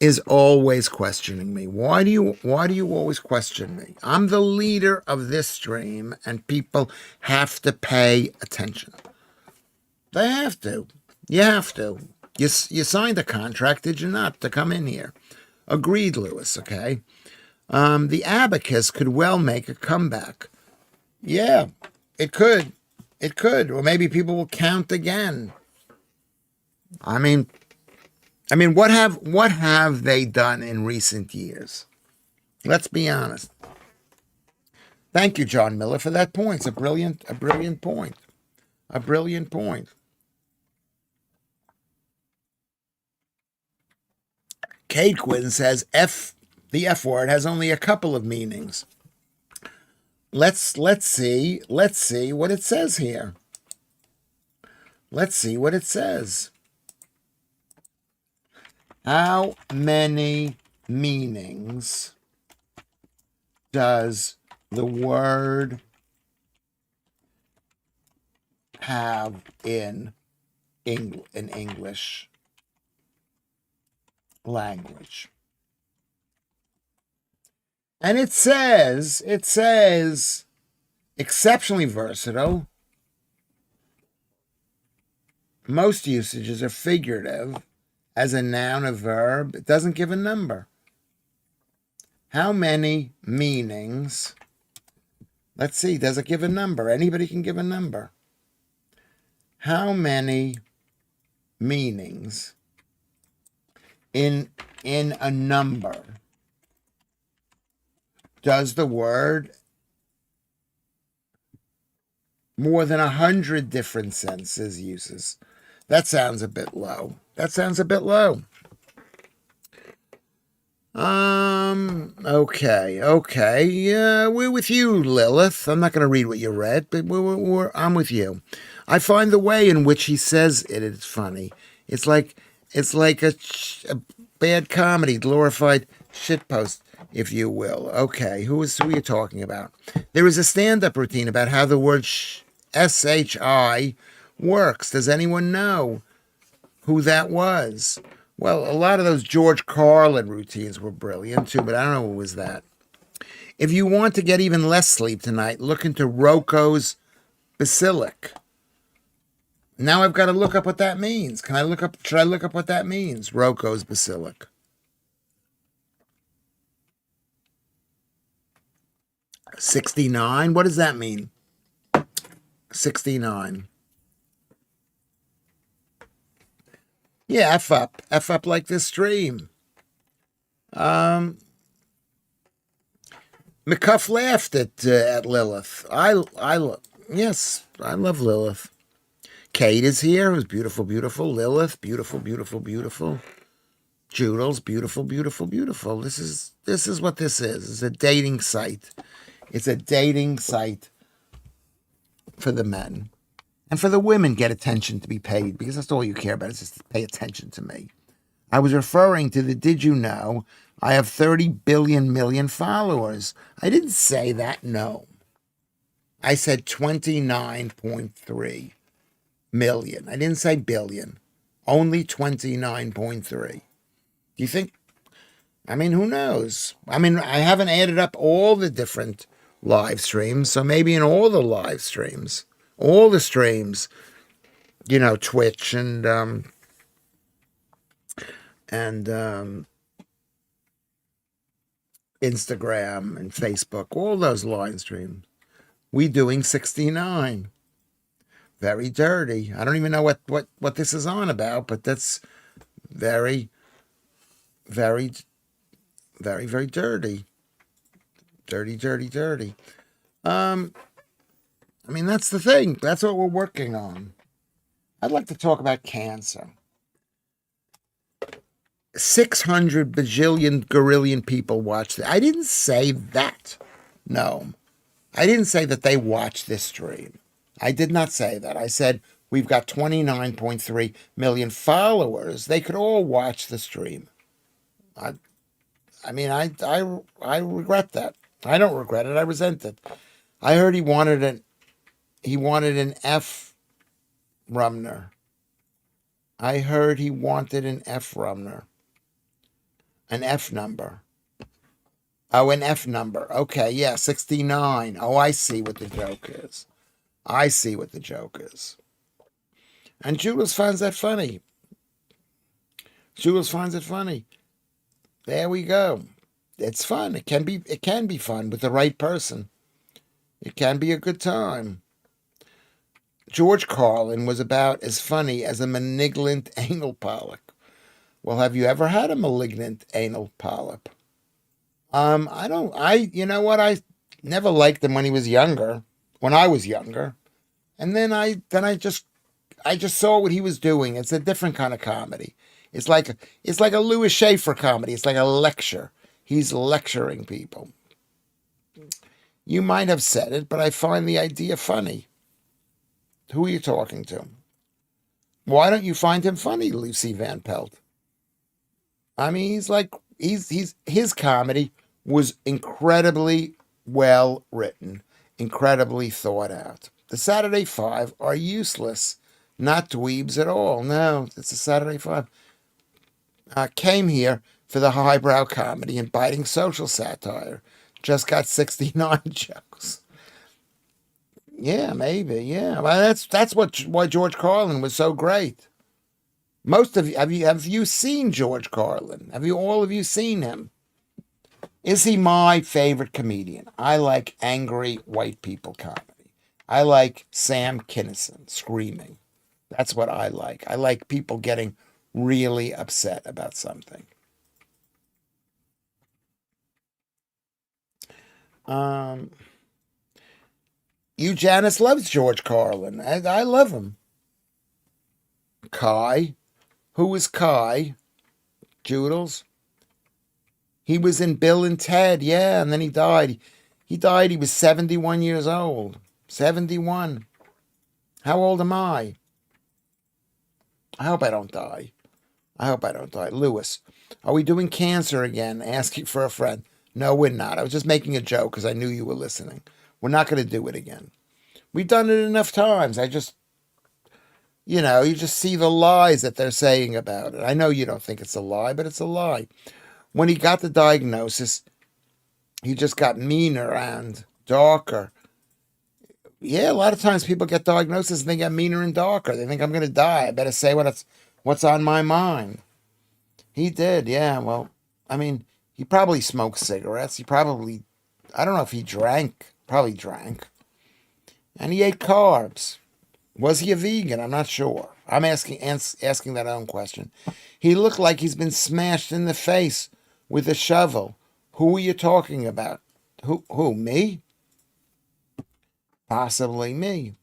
is always questioning me. Why do you always question me? I'm the leader of this stream, and people have to pay attention. They have to. You have to. You signed a contract, did you not, to come in here? Agreed, Lewis. Okay. The abacus could well make a comeback. Yeah, it could. Or maybe people will count again. I mean, what have they done in recent years? Let's be honest. Thank you, John Miller, for that point. It's a brilliant point. A brilliant point. Kate Quinn says the F word has only a couple of meanings. Let's see what it says here. Let's see what it says. How many meanings does the word have in English language? And it says exceptionally versatile. Most usages are figurative as a noun, a verb. It doesn't give a number. How many meanings? Let's see, does it give a number? Anybody can give a number. How many meanings in a number does the word more than 100 different senses uses? That sounds a bit low. Okay. Yeah, we're with you, Lilith. I'm not going to read what you read, but I'm with you. I find the way in which he says it is funny. It's like a bad comedy, glorified shitpost, if you will. Okay, who are you talking about? There is a stand-up routine about how the word SHI works. Does anyone know who that was? Well, a lot of those George Carlin routines were brilliant too, but I don't know who was that. If you want to get even less sleep tonight, look into Rocco's Basilic. Now I've got to look up what that means. Should I look up what that means? Rocco's Basilic. 69? What does that mean? 69. Yeah, F up like this stream. McCuff laughed at Lilith. Yes, I love Lilith. Kate is here. It was beautiful. Lilith, beautiful. Joodles, beautiful. This is what this is. It's a dating site. It's a dating site for the men. And for the women, get attention to be paid, because that's all you care about is just to pay attention to me. I was referring to the did you know I have 30 billion followers. I didn't say that, no. I said 29.3 million. I didn't say billion. Only 29.3. Do you think? I mean, who knows? I mean, I haven't added up all the different live streams, so maybe in all the live streams, all the streams, Twitch and Instagram and Facebook, all those live streams, we doing 69. Very dirty. I don't even know what this is on about, but that's very, very, very, very dirty. Dirty. I mean, that's the thing. That's what we're working on. I'd like to talk about cancer. 600 bajillion gorillion people watched it. I didn't say that. No. I didn't say that they watched this stream. I did not say that. I said we've got 29.3 million followers. They could all watch the stream. I regret that. I don't regret it. I resent it. I heard he wanted an F Rumner. I heard he wanted an F Rumner. An F number. Oh, an F number. Okay, yeah, 69. Oh, I see what the joke is. And Jules finds that funny. There we go. It's fun. It can be fun with the right person. It can be a good time. George Carlin was about as funny as a malignant anal polyp. Well, have you ever had a malignant anal polyp? You know what? I never liked him when I was younger. And then I just saw what he was doing. It's a different kind of comedy. It's like a Lewis Schaffer comedy. It's like a lecture. He's lecturing people. You might have said it, but I find the idea funny. Who are you talking to? Why don't you find him funny, Lucy Van Pelt? I mean, he's his comedy was incredibly well written, incredibly thought out. The Saturday Five are useless, not dweebs at all. No, it's the Saturday Five. Came here for the highbrow comedy and biting social satire. Just got 69 jokes. Yeah, maybe. Yeah, well, that's why George Carlin was so great. Most of you have you seen George Carlin? Have you all of you seen him? Is he my favorite comedian? I like angry white people comedy. I like Sam Kinison screaming. That's what I like. I like people getting really upset about something. Um, Janice loves George Carlin. I love him. Kai, who was Kai? Joodles. He was in Bill and Ted, yeah, and then he died. He was 71 years old. 71. How old am I? I hope I don't die. I hope I don't die. Lewis, are we doing cancer again? Asking for a friend. No, we're not. I was just making a joke because I knew you were listening. We're not going to do it again. We've done it enough times. You just see the lies that they're saying about it. I know you don't think it's a lie, but it's a lie. When he got the diagnosis, he just got meaner and darker. Yeah, a lot of times people get diagnoses and they get meaner and darker. They think I'm going to die. I better say what's on my mind. He did, yeah. Well, I mean, he probably smoked cigarettes. I don't know if he drank. Probably drank. And he ate carbs. Was he a vegan? I'm not sure. I'm asking that own question. He looked like he's been smashed in the face with a shovel. Who are you talking about? Who, me? Possibly me.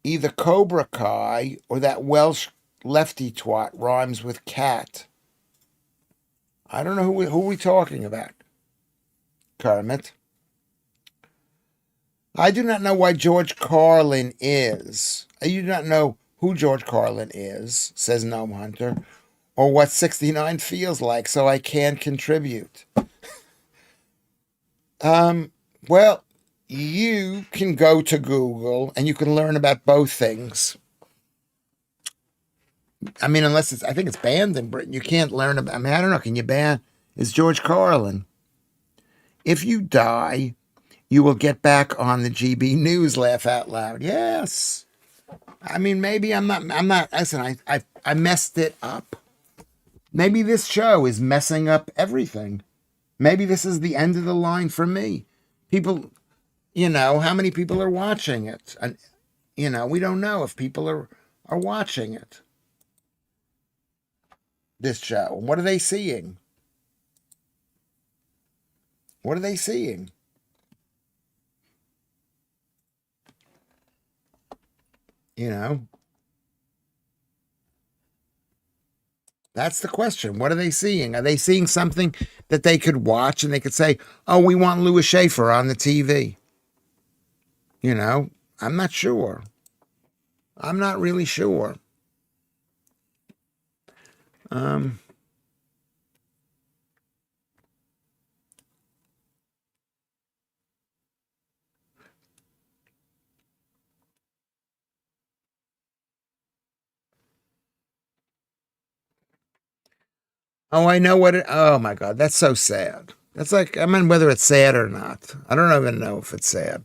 Either Cobra Kai or that Welsh lefty twat rhymes with cat. I don't know who we talking about. Kermit. I do not know why George Carlin is. I do not know who George Carlin is, says Gnome Hunter, or what 69 feels like, so I can contribute. Well, you can go to Google and you can learn about both things. I mean, I think it's banned in Britain. You can't learn about, I mean, I don't know, can you ban? It's George Carlin. If you die, you will get back on the GB News, laugh out loud. Yes. I mean, maybe I'm not, listen, I messed it up. Maybe this show is messing up everything. Maybe this is the end of the line for me. People, how many people are watching it? And, we don't know if people are watching it. This show. What are they seeing? What are they seeing? That's the question. What are they seeing? Are they seeing something that they could watch and they could say, oh, we want Lewis Schaffer on the TV? I'm not sure. I'm not really sure. Oh, I know oh my God, that's so sad. That's like, I mean, whether it's sad or not. I don't even know if it's sad.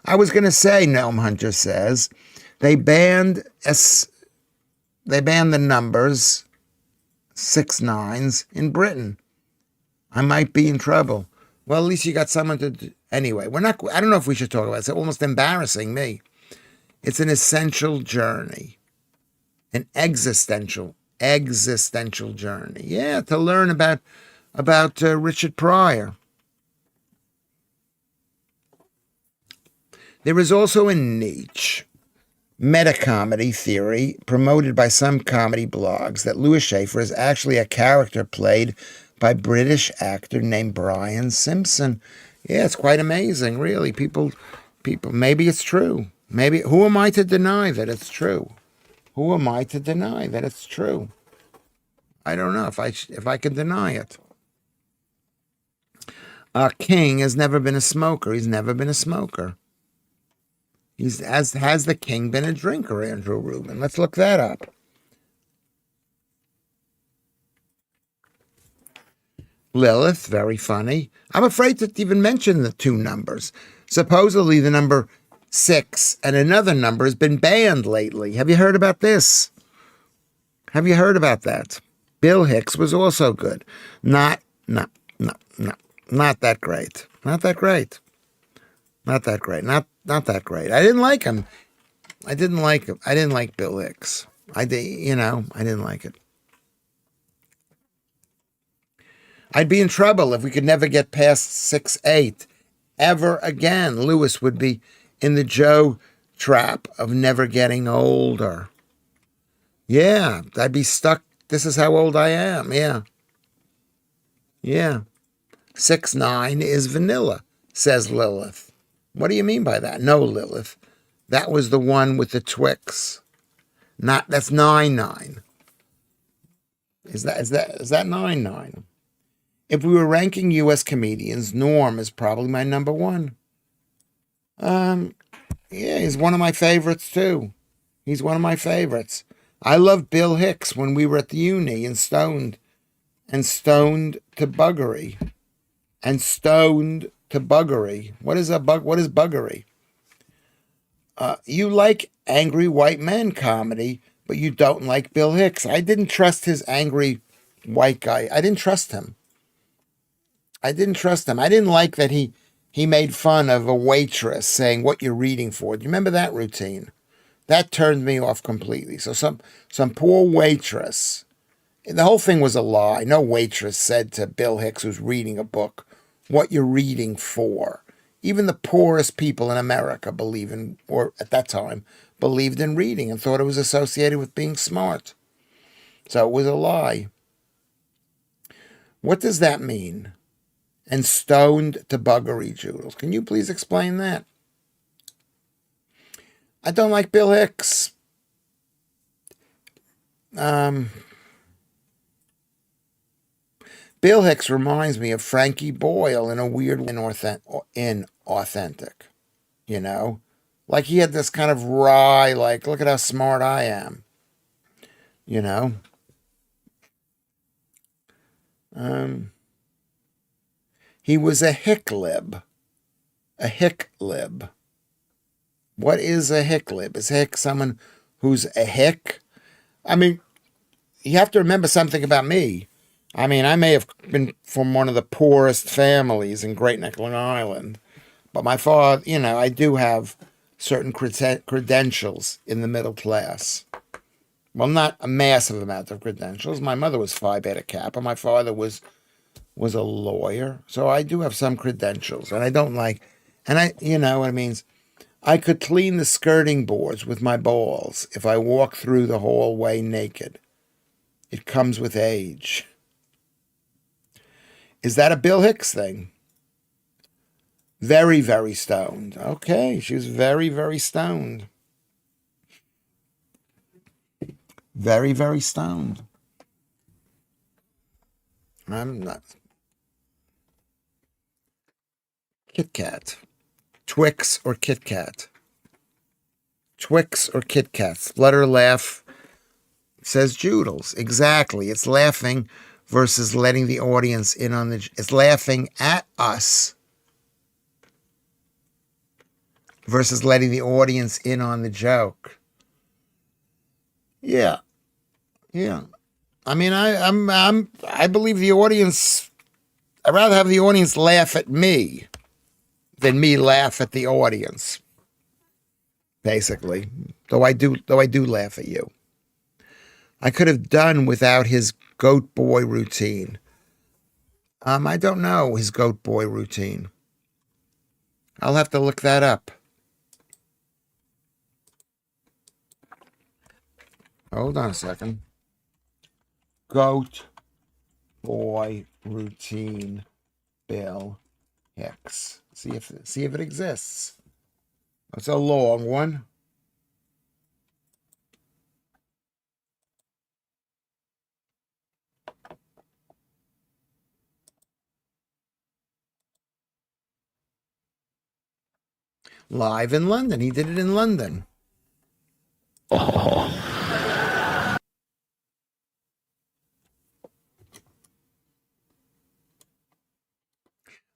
I was going to say, Gnome Hunter says, they banned the numbers 6 9s in Britain. I might be in trouble. Well, at least you got someone to anyway, I don't know if we should talk about it. It's almost embarrassing me. It's an essential journey. An existential journey. Yeah, to learn about Richard Pryor. There is also a niche meta-comedy theory promoted by some comedy blogs that Lewis Schaffer is actually a character played by British actor named Brian Simpson. Yeah, it's quite amazing, really. People, maybe it's true. Maybe, who am I to deny that it's true? Who am I to deny that it's true? I don't know if I can deny it. King has never been a smoker. He's never been a smoker. Has the king been a drinker, Andrew Rubin? Let's look that up. Lilith, very funny. I'm afraid to even mention the two numbers. Supposedly the number 6 and another number has been banned lately. Have you heard about this? Have you heard about that? Bill Hicks was also good. Not that great. Not that great. Not that great. Not that great. I didn't like him. I didn't like him. I didn't like Bill Hicks. I didn't like it. I'd be in trouble if we could never get past 6'8" ever again. Lewis would be in the Joe trap of never getting older. Yeah, I'd be stuck. This is how old I am. Yeah. 6'9" is vanilla, says Lilith. What do you mean by that? No, Lilith. That was the one with the Twix. That's 9'9". Is that 9'9"? If we were ranking U.S. comedians, Norm is probably my number one. Yeah, he's one of my favorites too. He's one of my favorites. I loved Bill Hicks when we were at the uni and stoned to buggery. What is buggery? You like angry white men comedy, but you don't like Bill Hicks. I didn't trust his angry white guy. I didn't trust him. I didn't like that he made fun of a waitress saying, "What you're reading for." Do you remember that routine? That turned me off completely. So some poor waitress. The whole thing was a lie. No waitress said to Bill Hicks, who's reading a book, "What you're reading for." Even the poorest people in America at that time, believed in reading and thought it was associated with being smart. So it was a lie. What does that mean? And stoned to buggery, Joodles. Can you please explain that? I don't like Bill Hicks. Bill Hicks reminds me of Frankie Boyle in a weird way, inauthentic, you know? Like he had this kind of wry, like, look at how smart I am, you know? He was a hicklib. A hicklib. What is a hicklib? Is a hick someone who's a hick? I mean, you have to remember something about me. I mean, I may have been from one of the poorest families in Great Neck, Long Island, but my father, I do have certain credentials in the middle class. Well, not a massive amount of credentials. My mother was Phi Beta Kappa. My father was a lawyer, so I do have some credentials, and I don't like, you know what it means. I could clean the skirting boards with my balls if I walk through the hallway naked. It comes with age. Is that a Bill Hicks thing? Very, very stoned. Okay, she was very, very stoned. Very, very stoned. I'm not. Kit Kat. Twix or Kit Kat? Twix or Kit Kat? Let her laugh, says Joodles. Exactly. It's laughing versus letting the audience in on it's laughing at us versus letting the audience in on the joke. Yeah. I mean, I believe the audience. I'd rather have the audience laugh at me than me laugh at the audience. Basically, though I do laugh at you. I could have done without his goat boy routine. I don't know his goat boy routine. I'll have to look that up. Hold on a second. Goat boy routine, Bill Hicks. See if it exists. It's a long one. live in London. He did it in London. I'll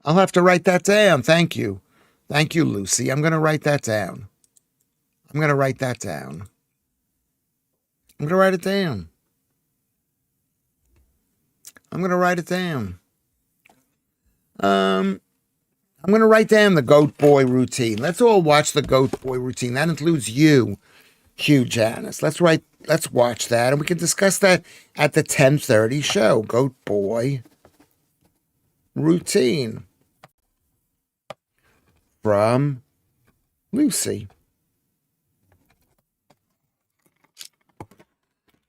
have to write that down. Thank you. Thank you, Lucy. I'm going to write that down. I'm going to write that down. I'm going to write it down. I'm going to write it down. I'm going to write down the Goat Boy routine. Let's all watch the Goat Boy routine. That includes you, Hugh Janis. Let's watch that, and we can discuss that at the 10:30 show. Goat Boy routine from Lucy.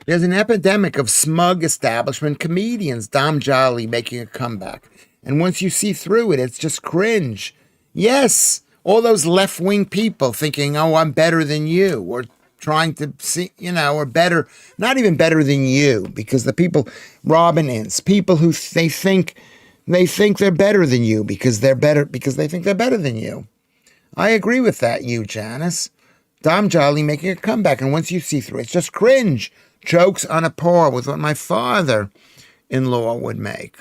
There's an epidemic of smug establishment comedians, Dom Jolly making a comeback. And once you see through it, it's just cringe. Yes, all those left-wing people thinking, oh, I'm better than you, or trying to see, or better, not even better than you, because the people, Robin Ince, people who they think they're better than you because they think they're better than you. I agree with that, you, Janice. Dom Jolly making a comeback, and once you see through it, it's just cringe. Jokes on a par with what my father-in-law would make.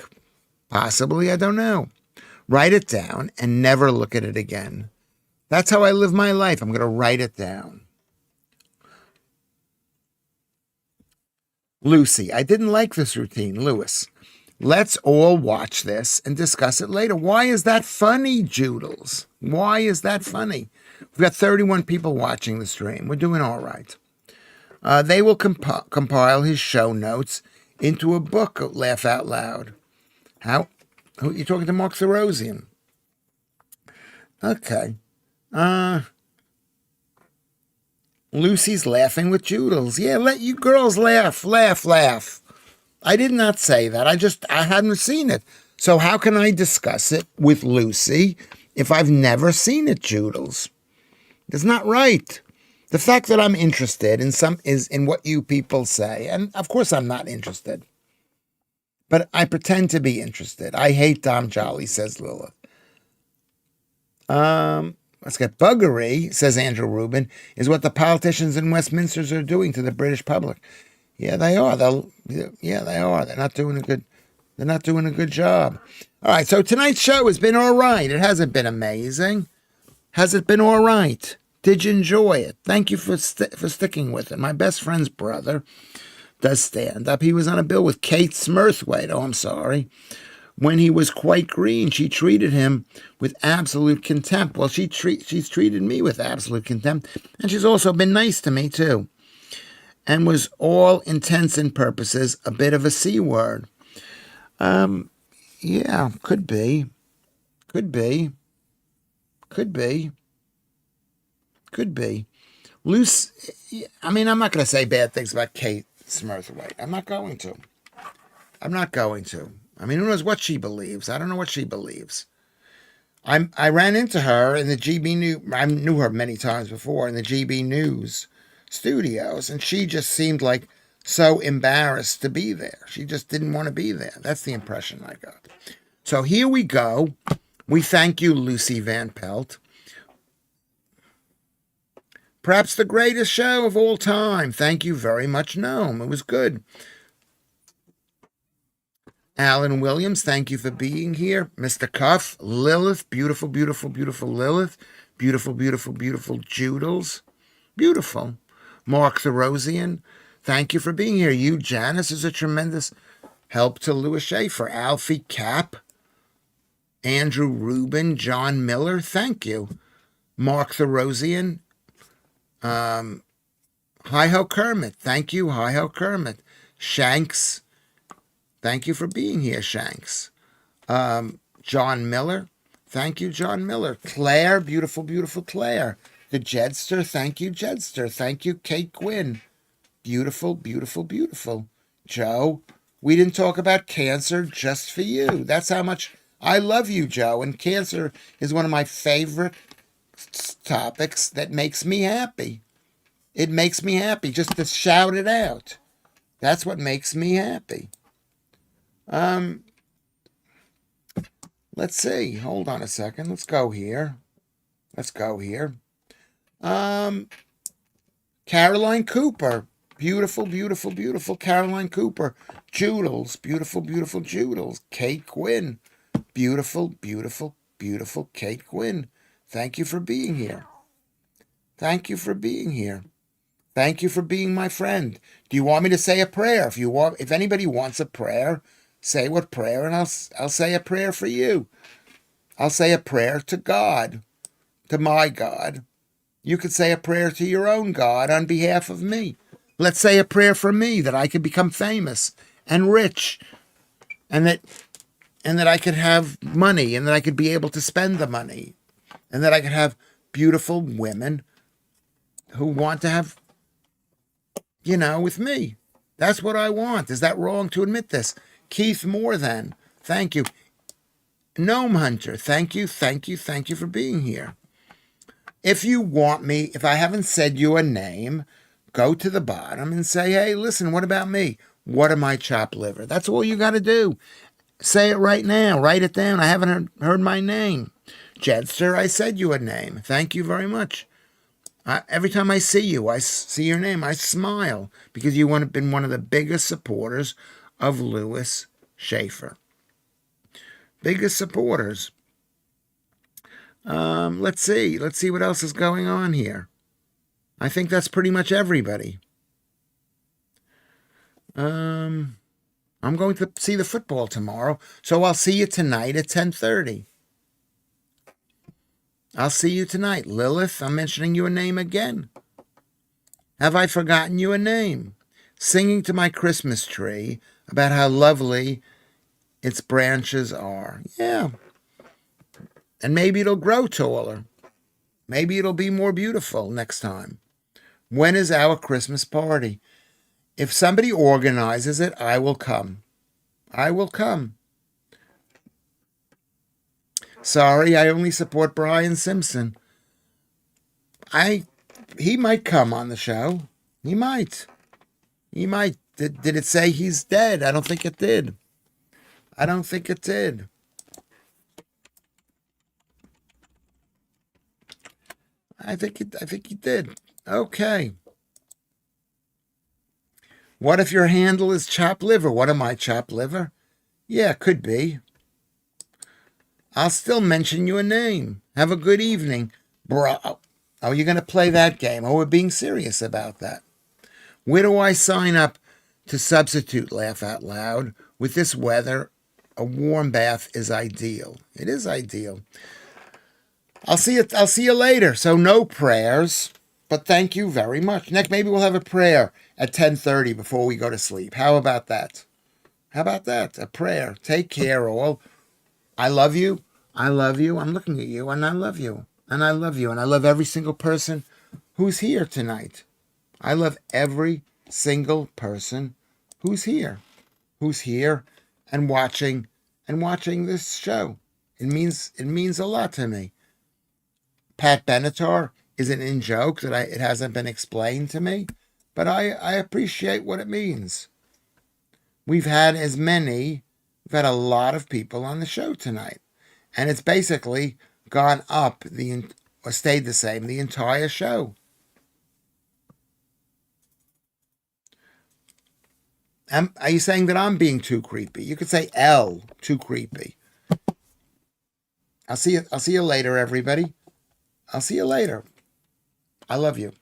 Possibly, I don't know. Write it down and never look at it again. That's how I live my life. I'm going to write it down. Lucy, I didn't like this routine. Lewis, let's all watch this and discuss it later. Why is that funny, Joodles? Why is that funny? We've got 31 people watching the stream. We're doing all right. They will compile his show notes into a book, Laugh Out Loud. How? Who you talking to? Mark Therosian. Okay. Lucy's laughing with Joodles. Yeah, let you girls laugh. I did not say that. I hadn't seen it. So how can I discuss it with Lucy if I've never seen it, Joodles? It's not right. The fact that I'm interested is in what you people say, and of course I'm not interested. But I pretend to be interested. I hate Dom Jolly, says Lilith. Let's get buggery, says Andrew Rubin, is what the politicians in Westminster are doing to the British public. Yeah, they are. They are. They're not doing a good job. All right, so tonight's show has been all right. It hasn't been amazing. Has it been all right? Did you enjoy it? Thank you for sticking with it. My best friend's brother does stand up. He was on a bill with Kate Smurthwaite. Oh, I'm sorry. When he was quite green, she treated him with absolute contempt. Well, she's treated me with absolute contempt, and she's also been nice to me too, and was all intents and purposes a bit of a C word. Yeah, could be. Loose. I mean, I'm not going to say bad things about Kate Smurthwaite. I'm not going to. I mean, who knows what she believes? I don't know what she believes. I ran into her in the GB News. I knew her many times before in the GB News studios, and she just seemed like so embarrassed to be there. She just didn't want to be there. That's the impression I got. So here we go. We thank you, Lucy Van Pelt. Perhaps the greatest show of all time. Thank you very much, Noam. It was good. Alan Williams, thank you for being here. Mr. Cuff, Lilith, beautiful, beautiful, beautiful Lilith. Beautiful, beautiful, beautiful Joodles. Beautiful. Mark Therosian, thank you for being here. You, Janice, is a tremendous help to Lewis Schaffer. Alfie Cap, Andrew Rubin, John Miller, thank you. Mark Therosian, Hi-Ho Kermit, thank you, Hi-Ho Kermit. Shanks, thank you for being here, Shanks. John Miller, thank you, John Miller. Claire, beautiful, beautiful Claire. The Jedster, thank you, Jedster. Thank you, Kate Gwynn. Beautiful, beautiful, beautiful. Joe, we didn't talk about cancer just for you. That's how much I love you, Joe. And cancer is one of my favorite topics that makes me happy. It makes me happy just to shout it out. That's what makes me happy. Let's see. Hold on a second. Let's go here. Let's go here. Caroline Cooper. Beautiful, beautiful, beautiful Caroline Cooper. Joodles. Beautiful, beautiful Joodles. Kate Quinn. Beautiful, beautiful, beautiful Kate Quinn. Thank you for being here. Thank you for being here. Thank you for being my friend. Do you want me to say a prayer? If anybody wants a prayer, say what prayer, and I'll say a prayer for you. I'll say a prayer to God, to my God. You could say a prayer to your own God on behalf of me. Let's say a prayer for me that I could become famous and rich, and that I could have money, and that I could be able to spend the money, and that I could have beautiful women who want to have, with me. That's what I want. Is that wrong to admit this? Keith Moore, then. Thank you. Gnome Hunter, thank you, thank you, thank you for being here. If you want me, if I haven't said you a name, go to the bottom and say, hey, listen, what about me? What am I, chopped liver? That's all you got to do. Say it right now. Write it down. I haven't heard my name. Jedster, I said you a name. Thank you very much. Every time I see you, I see your name, I smile, because you have been one of the biggest supporters of Lewis Schaffer. Biggest supporters. Let's see what else is going on here. I think that's pretty much everybody. I'm going to see the football tomorrow, so I'll see you tonight at 10:30. I'll see you tonight. Lilith, I'm mentioning you a name again. Have I forgotten you a name? Singing to my Christmas tree about how lovely its branches are. Yeah. And maybe it'll grow taller. Maybe it'll be more beautiful next time. When is our Christmas party? If somebody organizes it, I will come. I will come. Sorry, I only support Brian Simpson. He might come on the show. He might. Did it say he's dead? I don't think it did. I think he did. Okay. What if your handle is chopped liver? What am I, chopped liver? Yeah, could be. I'll still mention you a name. Have a good evening. Bro. Oh, you're going to play that game. Oh, we're being serious about that. Where do I sign up to substitute laugh out loud? With this weather, a warm bath is ideal. It is ideal. I'll see you later. So no prayers, but thank you very much. Next, maybe we'll have a prayer at 10:30 before we go to sleep. How about that? A prayer. Take care, all. I love you. I love you. I'm looking at you, and I love you. And I love you. And I love every single person who's here tonight. I love every single person who's here and watching this show. It means a lot to me. Pat Benatar is an in-joke that it hasn't been explained to me, but I appreciate what it means. We've had a lot of people on the show tonight, and it's basically gone up or stayed the same the entire show. Are you saying that I'm being too creepy? You could say L, too creepy. I'll see you later, everybody. I'll see you later. I love you.